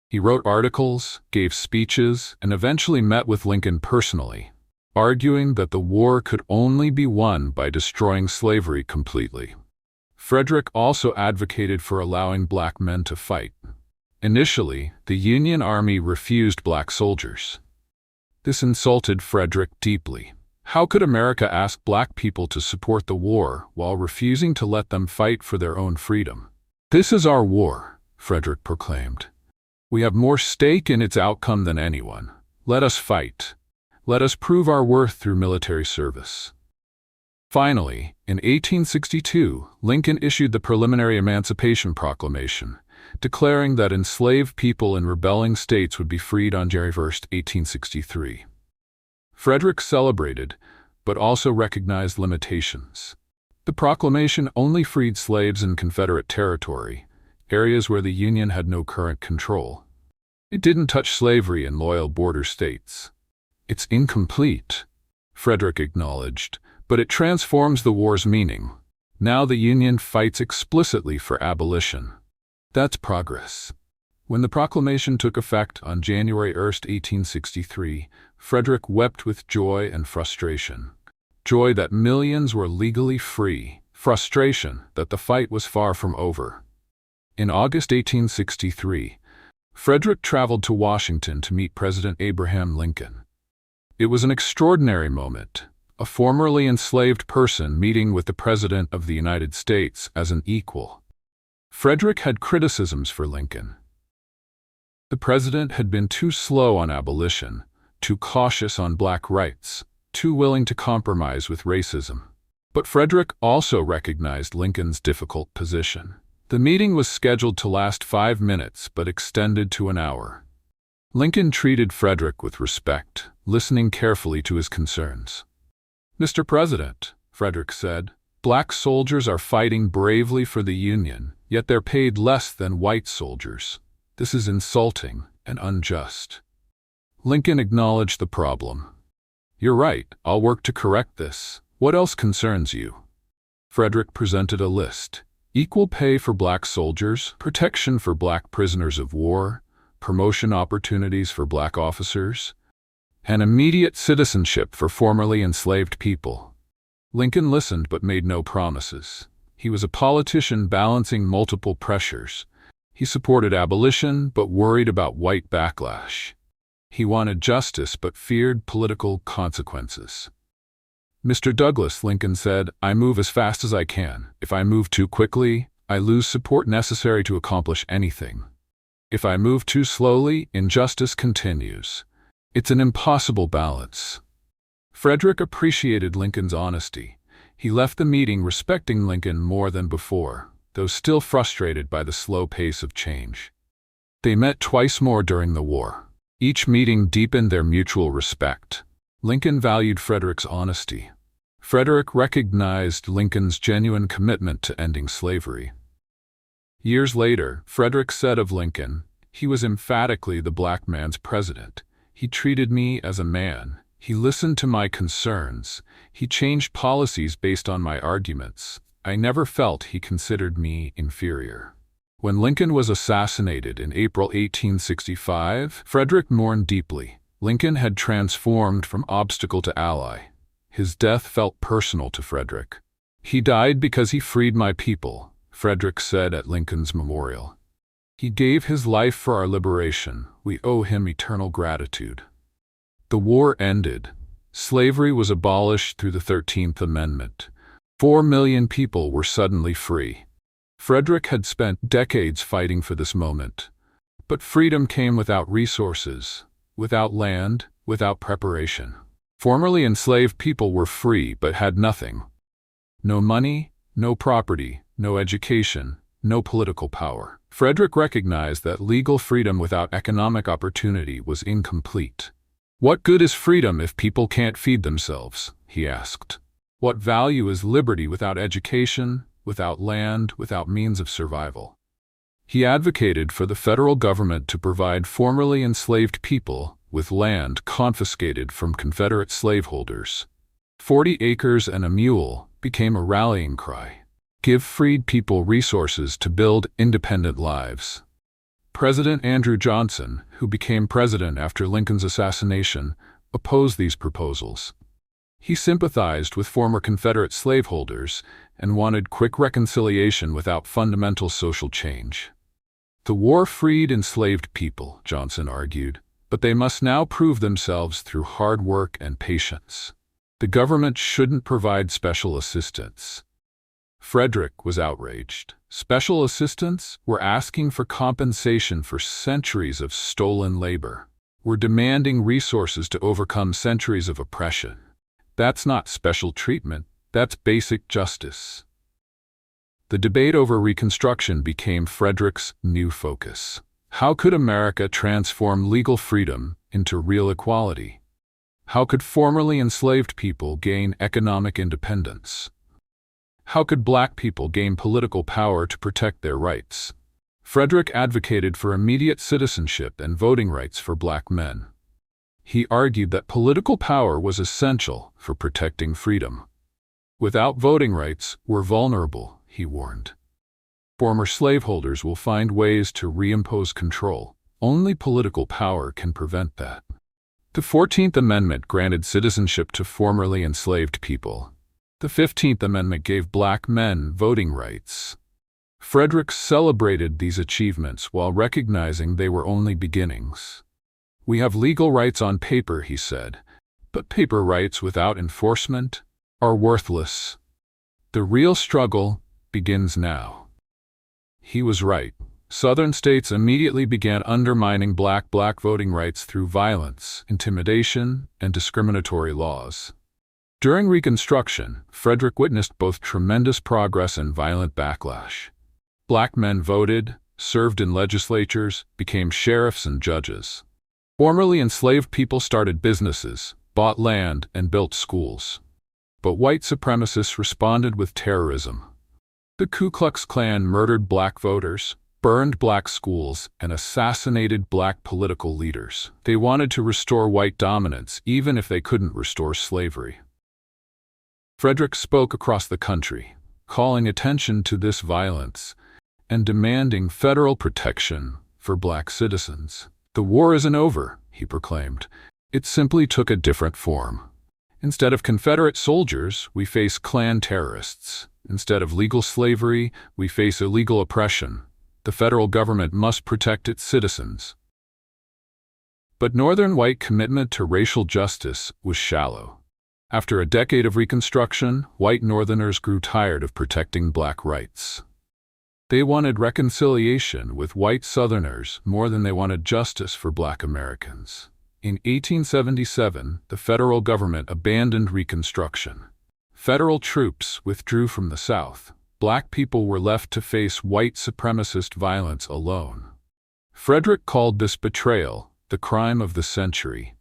He wrote articles, gave speeches, and eventually met with Lincoln personally, arguing that the war could only be won by destroying slavery completely. Frederick also advocated for allowing black men to fight. Initially, the Union Army refused black soldiers. This insulted Frederick deeply. How could America ask black people to support the war while refusing to let them fight for their own freedom? "This is our war," Frederick proclaimed. "We have more stake in its outcome than anyone. Let us fight. Let us prove our worth through military service." Finally, in 1862, Lincoln issued the preliminary Emancipation Proclamation, declaring that enslaved people in rebelling states would be freed on January 1, 1863. Frederick celebrated, but also recognized limitations. The proclamation only freed slaves in Confederate territory, areas where the Union had no current control. It didn't touch slavery in loyal border states. "It's incomplete," Frederick acknowledged, "but it transforms the war's meaning. Now the Union fights explicitly for abolition. That's progress." When the proclamation took effect on January 1, 1863, Frederick wept with joy and frustration. Joy that millions were legally free, frustration that the fight was far from over. In August 1863, Frederick traveled to Washington to meet President Abraham Lincoln. It was an extraordinary moment, a formerly enslaved person meeting with the President of the United States as an equal. Frederick had criticisms for Lincoln. The president had been too slow on abolition, too cautious on black rights, too willing to compromise with racism. But Frederick also recognized Lincoln's difficult position. The meeting was scheduled to last 5 minutes but extended to an hour. Lincoln treated Frederick with respect, listening carefully to his concerns. "Mr. President," Frederick said, "black soldiers are fighting bravely for the Union, yet they're paid less than white soldiers. This is insulting and unjust." Lincoln acknowledged the problem. "You're right, I'll work to correct this. What else concerns you?" Frederick presented a list. Equal pay for black soldiers, protection for black prisoners of war, promotion opportunities for black officers, and immediate citizenship for formerly enslaved people. Lincoln listened but made no promises. He was a politician balancing multiple pressures. He supported abolition but worried about white backlash. He wanted justice but feared political consequences. "Mr. Douglass," Lincoln said, "I move as fast as I can. If I move too quickly, I lose support necessary to accomplish anything. If I move too slowly, injustice continues. It's an impossible balance." Frederick appreciated Lincoln's honesty. He left the meeting respecting Lincoln more than before, though still frustrated by the slow pace of change. They met twice more during the war. Each meeting deepened their mutual respect. Lincoln valued Frederick's honesty. Frederick recognized Lincoln's genuine commitment to ending slavery. Years later, Frederick said of Lincoln, "He was emphatically the black man's president. He treated me as a man. He listened to my concerns. He changed policies based on my arguments. I never felt he considered me inferior." When Lincoln was assassinated in April 1865, Frederick mourned deeply. Lincoln had transformed from obstacle to ally. His death felt personal to Frederick. "He died because he freed my people," Frederick said at Lincoln's memorial. "He gave his life for our liberation. We owe him eternal gratitude." The war ended. Slavery was abolished through the 13th Amendment. 4 million people were suddenly free. Frederick had spent decades fighting for this moment. But freedom came without resources, without land, without preparation. Formerly enslaved people were free but had nothing. No money, no property, no education, no political power. Frederick recognized that legal freedom without economic opportunity was incomplete. "What good is freedom if people can't feed themselves?" he asked. "What value is liberty without education, without land, without means of survival?" He advocated for the federal government to provide formerly enslaved people with land confiscated from Confederate slaveholders. 40 acres and a mule became a rallying cry. Give freed people resources to build independent lives. President Andrew Johnson, who became president after Lincoln's assassination, opposed these proposals. He sympathized with former Confederate slaveholders and wanted quick reconciliation without fundamental social change. "The war freed enslaved people," Johnson argued, "but they must now prove themselves through hard work and patience. The government shouldn't provide special assistance." Frederick was outraged. Special assistants were asking for compensation for centuries of stolen labor. We're demanding resources to overcome centuries of oppression. That's not special treatment, that's basic justice. The debate over Reconstruction became Frederick's new focus. How could America transform legal freedom into real equality? How could formerly enslaved people gain economic independence? How could black people gain political power to protect their rights? Frederick advocated for immediate citizenship and voting rights for black men. He argued that political power was essential for protecting freedom. "Without voting rights, we're vulnerable," he warned. "Former slaveholders will find ways to reimpose control. Only political power can prevent that." The 14th Amendment granted citizenship to formerly enslaved people. The 15th Amendment gave black men voting rights. Frederick celebrated these achievements while recognizing they were only beginnings. "We have legal rights on paper," he said, "but paper rights without enforcement are worthless. The real struggle begins now." He was right. Southern states immediately began undermining black voting rights through violence, intimidation, and discriminatory laws. During Reconstruction, Frederick witnessed both tremendous progress and violent backlash. Black men voted, served in legislatures, became sheriffs and judges. Formerly enslaved people started businesses, bought land, and built schools. But white supremacists responded with terrorism. The Ku Klux Klan murdered black voters, burned black schools and assassinated black political leaders. They wanted to restore white dominance, even if they couldn't restore slavery. Frederick spoke across the country, calling attention to this violence and demanding federal protection for black citizens. "The war isn't over," he proclaimed. "It simply took a different form. Instead of Confederate soldiers, we face Klan terrorists. Instead of legal slavery, we face illegal oppression. The federal government must protect its citizens." But Northern white commitment to racial justice was shallow. After a decade of Reconstruction, white Northerners grew tired of protecting black rights. They wanted reconciliation with white Southerners more than they wanted justice for black Americans. In 1877, the federal government abandoned Reconstruction. Federal troops withdrew from the South. Black people were left to face white supremacist violence alone. Frederick called this betrayal the crime of the century.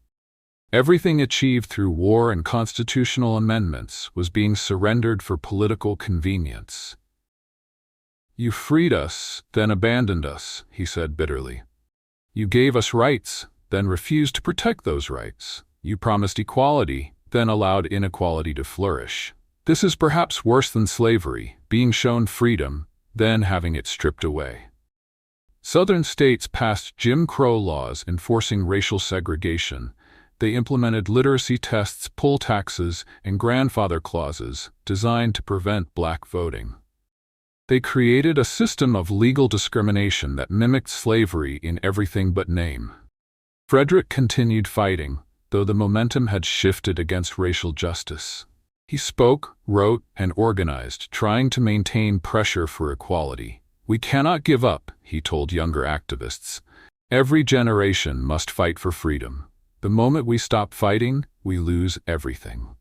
Everything achieved through war and constitutional amendments was being surrendered for political convenience. "You freed us, then abandoned us," he said bitterly. "You gave us rights, then refused to protect those rights. You promised equality, then allowed inequality to flourish. This is perhaps worse than slavery, being shown freedom, then having it stripped away." Southern states passed Jim Crow laws enforcing racial segregation. They implemented literacy tests, poll taxes, and grandfather clauses designed to prevent black voting. They created a system of legal discrimination that mimicked slavery in everything but name. Frederick continued fighting, though the momentum had shifted against racial justice. He spoke, wrote, and organized, trying to maintain pressure for equality. "We cannot give up," he told younger activists. "Every generation must fight for freedom. The moment we stop fighting, we lose everything."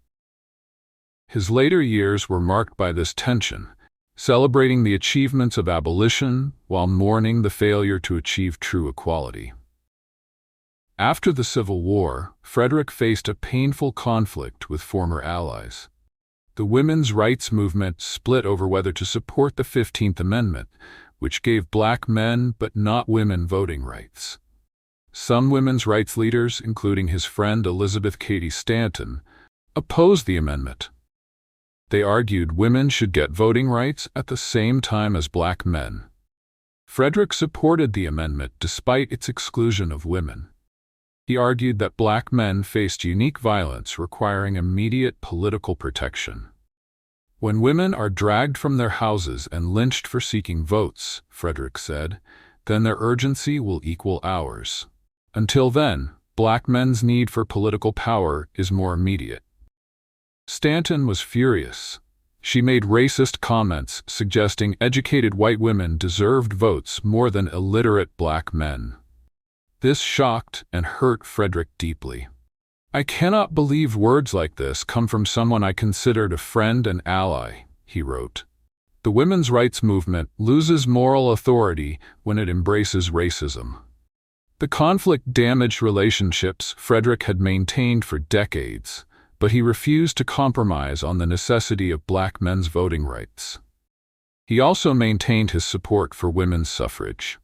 His later years were marked by this tension, celebrating the achievements of abolition while mourning the failure to achieve true equality. After the Civil War, Frederick faced a painful conflict with former allies. The women's rights movement split over whether to support the 15th Amendment, which gave black men but not women voting rights. Some women's rights leaders, including his friend Elizabeth Cady Stanton, opposed the amendment. They argued women should get voting rights at the same time as black men. Frederick supported the amendment despite its exclusion of women. He argued that black men faced unique violence requiring immediate political protection. "When women are dragged from their houses and lynched for seeking votes," Frederick said, "then their urgency will equal ours. Until then, black men's need for political power is more immediate." Stanton was furious. She made racist comments suggesting educated white women deserved votes more than illiterate black men. This shocked and hurt Frederick deeply. "I cannot believe words like this come from someone I considered a friend and ally," he wrote. "The women's rights movement loses moral authority when it embraces racism." The conflict damaged relationships Frederick had maintained for decades, but he refused to compromise on the necessity of black men's voting rights. He also maintained his support for women's suffrage.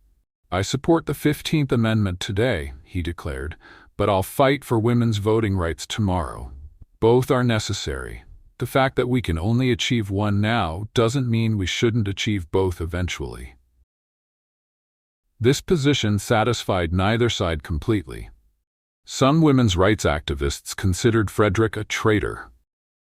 "I support the 15th Amendment today," he declared, "but I'll fight for women's voting rights tomorrow. Both are necessary. The fact that we can only achieve one now doesn't mean we shouldn't achieve both eventually." This position satisfied neither side completely. Some women's rights activists considered Frederick a traitor.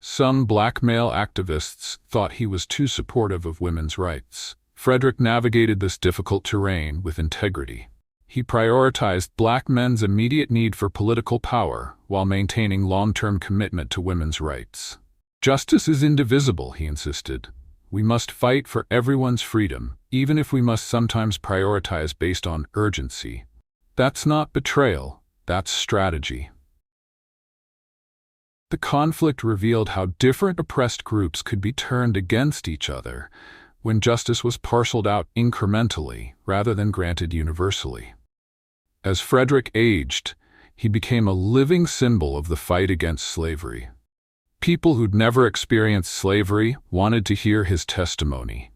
Some black male activists thought he was too supportive of women's rights. Frederick navigated this difficult terrain with integrity. He prioritized black men's immediate need for political power while maintaining long-term commitment to women's rights. "Justice is indivisible," he insisted. "We must fight for everyone's freedom, even if we must sometimes prioritize based on urgency. That's not betrayal, that's strategy." The conflict revealed how different oppressed groups could be turned against each other when justice was parceled out incrementally rather than granted universally. As Frederick aged, he became a living symbol of the fight against slavery. People who'd never experienced slavery wanted to hear his testimony.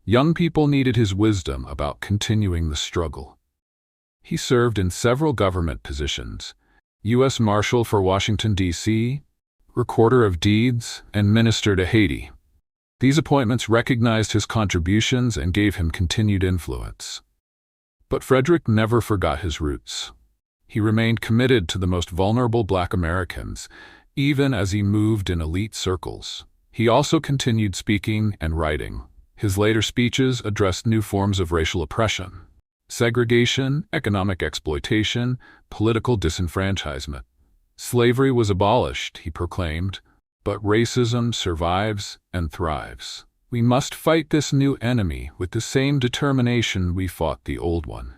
Young people needed his wisdom about continuing the struggle. He served in several government positions: U.S. Marshal for Washington, D.C., Recorder of Deeds, and Minister to Haiti. These appointments recognized his contributions and gave him continued influence. But Frederick never forgot his roots. He remained committed to the most vulnerable Black Americans, even as he moved in elite circles. He also continued speaking and writing. His later speeches addressed new forms of racial oppression: segregation, economic exploitation, political disenfranchisement. Slavery was abolished, he proclaimed, but racism survives and thrives. We must fight this new enemy with the same determination we fought the old one.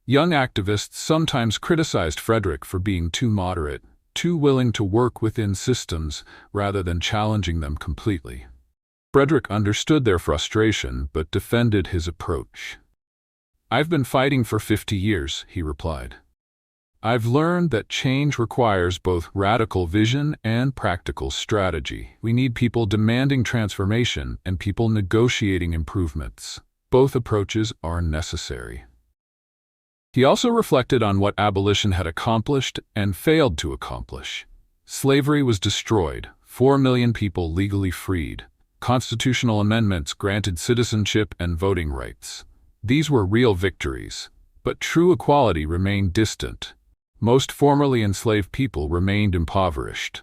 Young activists sometimes criticized Frederick for being too moderate, too willing to work within systems rather than challenging them completely. Frederick understood their frustration but defended his approach. "I've been fighting for 50 years, he replied. "I've learned that change requires both radical vision and practical strategy. We need people demanding transformation and people negotiating improvements. Both approaches are necessary." He also reflected on what abolition had accomplished and failed to accomplish. Slavery was destroyed, 4 million people legally freed. Constitutional amendments granted citizenship and voting rights. These were real victories, but true equality remained distant. Most formerly enslaved people remained impoverished.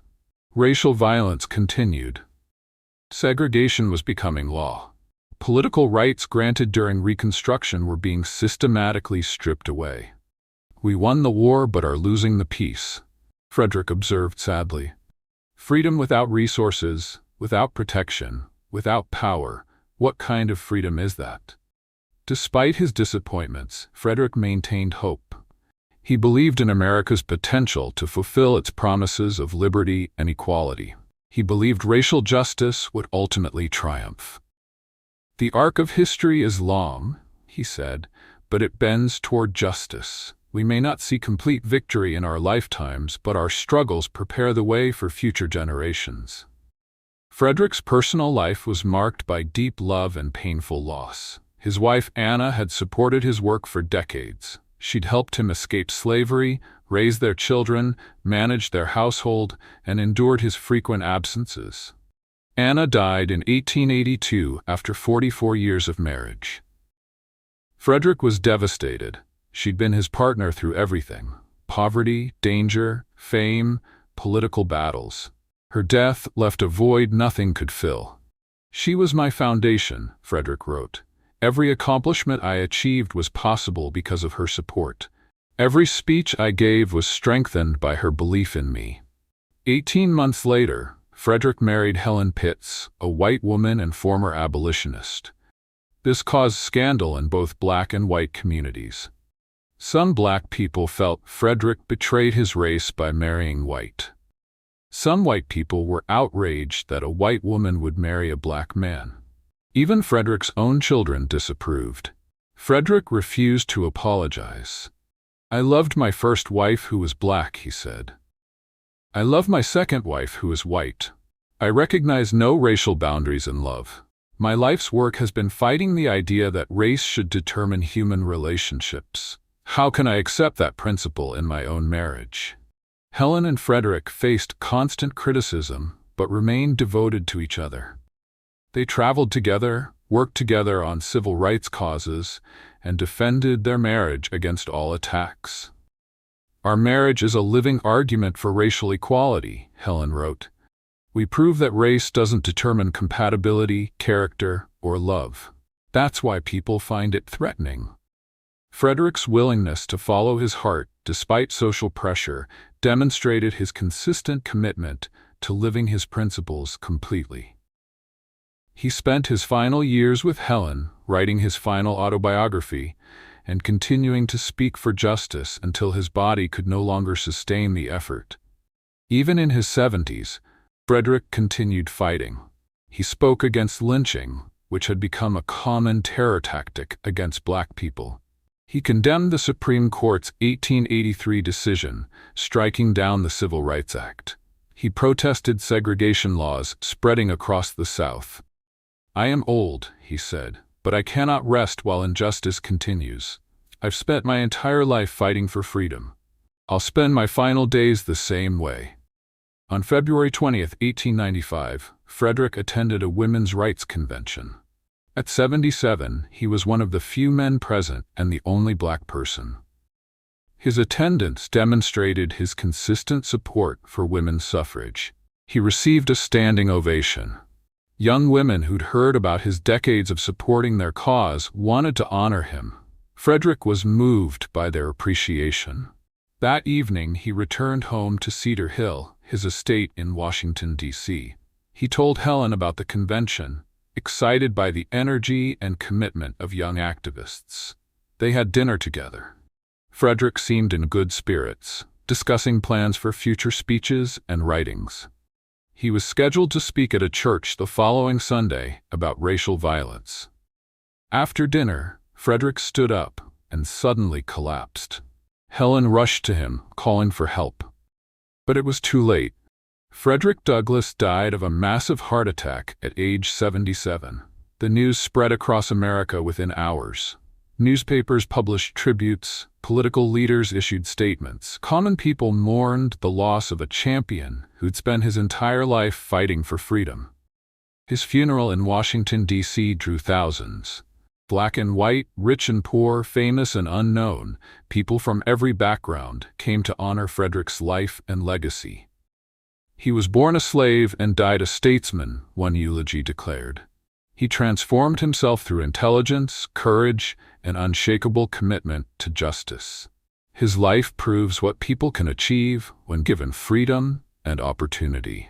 Racial violence continued. Segregation was becoming law. Political rights granted during Reconstruction were being systematically stripped away. "We won the war but are losing the peace," Frederick observed sadly. "Freedom without resources, without protection, without power, what kind of freedom is that?" Despite his disappointments, Frederick maintained hope. He believed in America's potential to fulfill its promises of liberty and equality. He believed racial justice would ultimately triumph. "The arc of history is long," he said, "but it bends toward justice. We may not see complete victory in our lifetimes, but our struggles prepare the way for future generations." Frederick's personal life was marked by deep love and painful loss. His wife Anna had supported his work for decades. She'd helped him escape slavery, raise their children, manage their household, and endured his frequent absences. Anna died in 1882 after 44 years of marriage. Frederick was devastated. She'd been his partner through everything: poverty, danger, fame, political battles. Her death left a void nothing could fill. "She was my foundation," Frederick wrote. "Every accomplishment I achieved was possible because of her support. Every speech I gave was strengthened by her belief in me." 18 months later, Frederick married Helen Pitts, a white woman and former abolitionist. This caused scandal in both Black and white communities. Some Black people felt Frederick betrayed his race by marrying white. Some white people were outraged that a white woman would marry a Black man. Even Frederick's own children disapproved. Frederick refused to apologize. "I loved my first wife who was Black," he said. "I love my second wife who is white. I recognize no racial boundaries in love. My life's work has been fighting the idea that race should determine human relationships. How can I accept that principle in my own marriage?" Helen and Frederick faced constant criticism, but remained devoted to each other. They traveled together, worked together on civil rights causes, and defended their marriage against all attacks. "Our marriage is a living argument for racial equality," Helen wrote. "We prove that race doesn't determine compatibility, character, or love. That's why people find it threatening." Frederick's willingness to follow his heart, despite social pressure, demonstrated his consistent commitment to living his principles completely. He spent his final years with Helen, writing his final autobiography, and continuing to speak for justice until his body could no longer sustain the effort. Even in his 70s, Frederick continued fighting. He spoke against lynching, which had become a common terror tactic against Black people. He condemned the Supreme Court's 1883 decision, striking down the Civil Rights Act. He protested segregation laws spreading across the South. "I am old," he said, "but I cannot rest while injustice continues. I've spent my entire life fighting for freedom. I'll spend my final days the same way." On February 20th, 1895, Frederick attended a women's rights convention. At 77, he was one of the few men present and the only black person. His attendance demonstrated his consistent support for women's suffrage. He received a standing ovation. Young women who'd heard about his decades of supporting their cause wanted to honor him. Frederick was moved by their appreciation. That evening, he returned home to Cedar Hill, his estate in Washington, D.C. He told Helen about the convention, excited by the energy and commitment of young activists. They had dinner together. Frederick seemed in good spirits, discussing plans for future speeches and writings. He was scheduled to speak at a church the following Sunday about racial violence. After dinner, Frederick stood up and suddenly collapsed. Helen rushed to him, calling for help. But it was too late. Frederick Douglass died of a massive heart attack at age 77. The news spread across America within hours. Newspapers published tributes, political leaders issued statements. Common people mourned the loss of a champion who'd spent his entire life fighting for freedom. His funeral in Washington, D.C. drew thousands. Black and white, rich and poor, famous and unknown, people from every background came to honor Frederick's life and legacy. "He was born a slave and died a statesman," one eulogy declared. "He transformed himself through intelligence, courage, and unshakable commitment to justice. His life proves what people can achieve when given freedom and opportunity."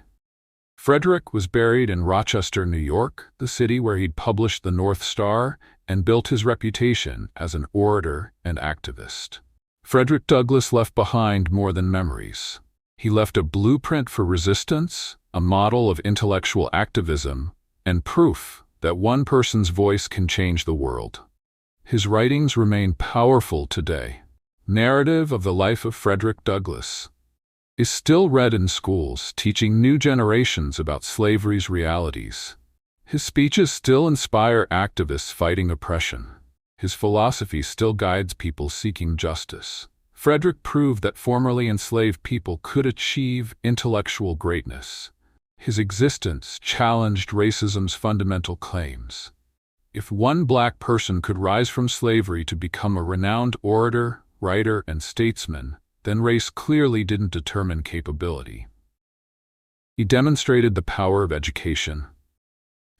Frederick was buried in Rochester, New York, the city where he'd published the North Star and built his reputation as an orator and activist. Frederick Douglass left behind more than memories. He left a blueprint for resistance, a model of intellectual activism, and proof that one person's voice can change the world. His writings remain powerful today. Narrative of the Life of Frederick Douglass is still read in schools, teaching new generations about slavery's realities. His speeches still inspire activists fighting oppression. His philosophy still guides people seeking justice. Frederick proved that formerly enslaved people could achieve intellectual greatness. His existence challenged racism's fundamental claims. If one black person could rise from slavery to become a renowned orator, writer, and statesman, then race clearly didn't determine capability. He demonstrated the power of education.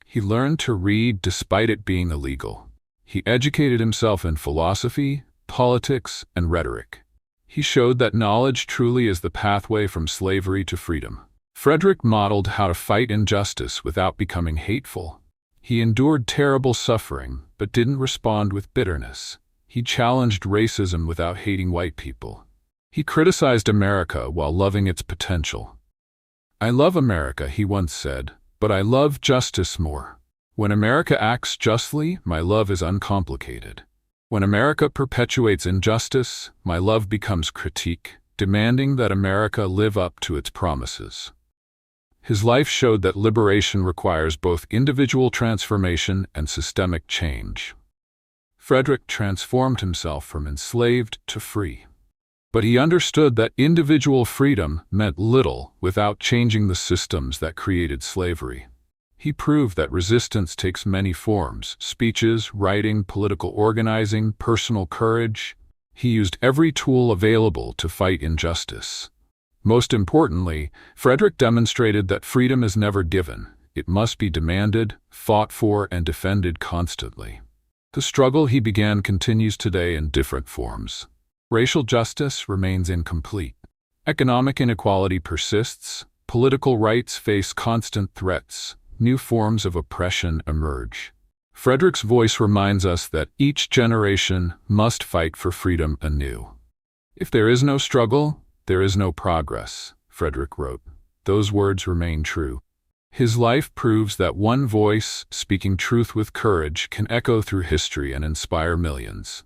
He learned to read despite it being illegal. He educated himself in philosophy, politics, and rhetoric. He showed that knowledge truly is the pathway from slavery to freedom. Frederick modeled how to fight injustice without becoming hateful. He endured terrible suffering, but didn't respond with bitterness. He challenged racism without hating white people. He criticized America while loving its potential. "I love America," he once said, "but I love justice more. When America acts justly, my love is uncomplicated. When America perpetuates injustice, my love becomes critique, demanding that America live up to its promises." His life showed that liberation requires both individual transformation and systemic change. Frederick transformed himself from enslaved to free. But he understood that individual freedom meant little without changing the systems that created slavery. He proved that resistance takes many forms: speeches, writing, political organizing, personal courage. He used every tool available to fight injustice. Most importantly, Frederick demonstrated that freedom is never given. It must be demanded, fought for, and defended constantly. The struggle he began continues today in different forms. Racial justice remains incomplete. Economic inequality persists. Political rights face constant threats. New forms of oppression emerge. Frederick's voice reminds us that each generation must fight for freedom anew. "If there is no struggle, there is no progress," Frederick wrote. Those words remain true. His life proves that one voice, speaking truth with courage, can echo through history and inspire millions.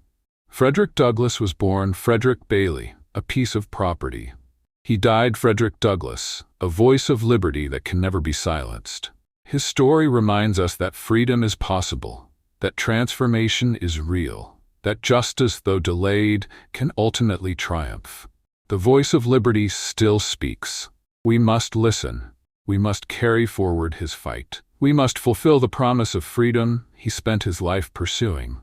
Frederick Douglass was born Frederick Bailey, a piece of property. He died Frederick Douglass, a voice of liberty that can never be silenced. His story reminds us that freedom is possible, that transformation is real, that justice, though delayed, can ultimately triumph. The voice of liberty still speaks. We must listen. We must carry forward his fight. We must fulfill the promise of freedom he spent his life pursuing.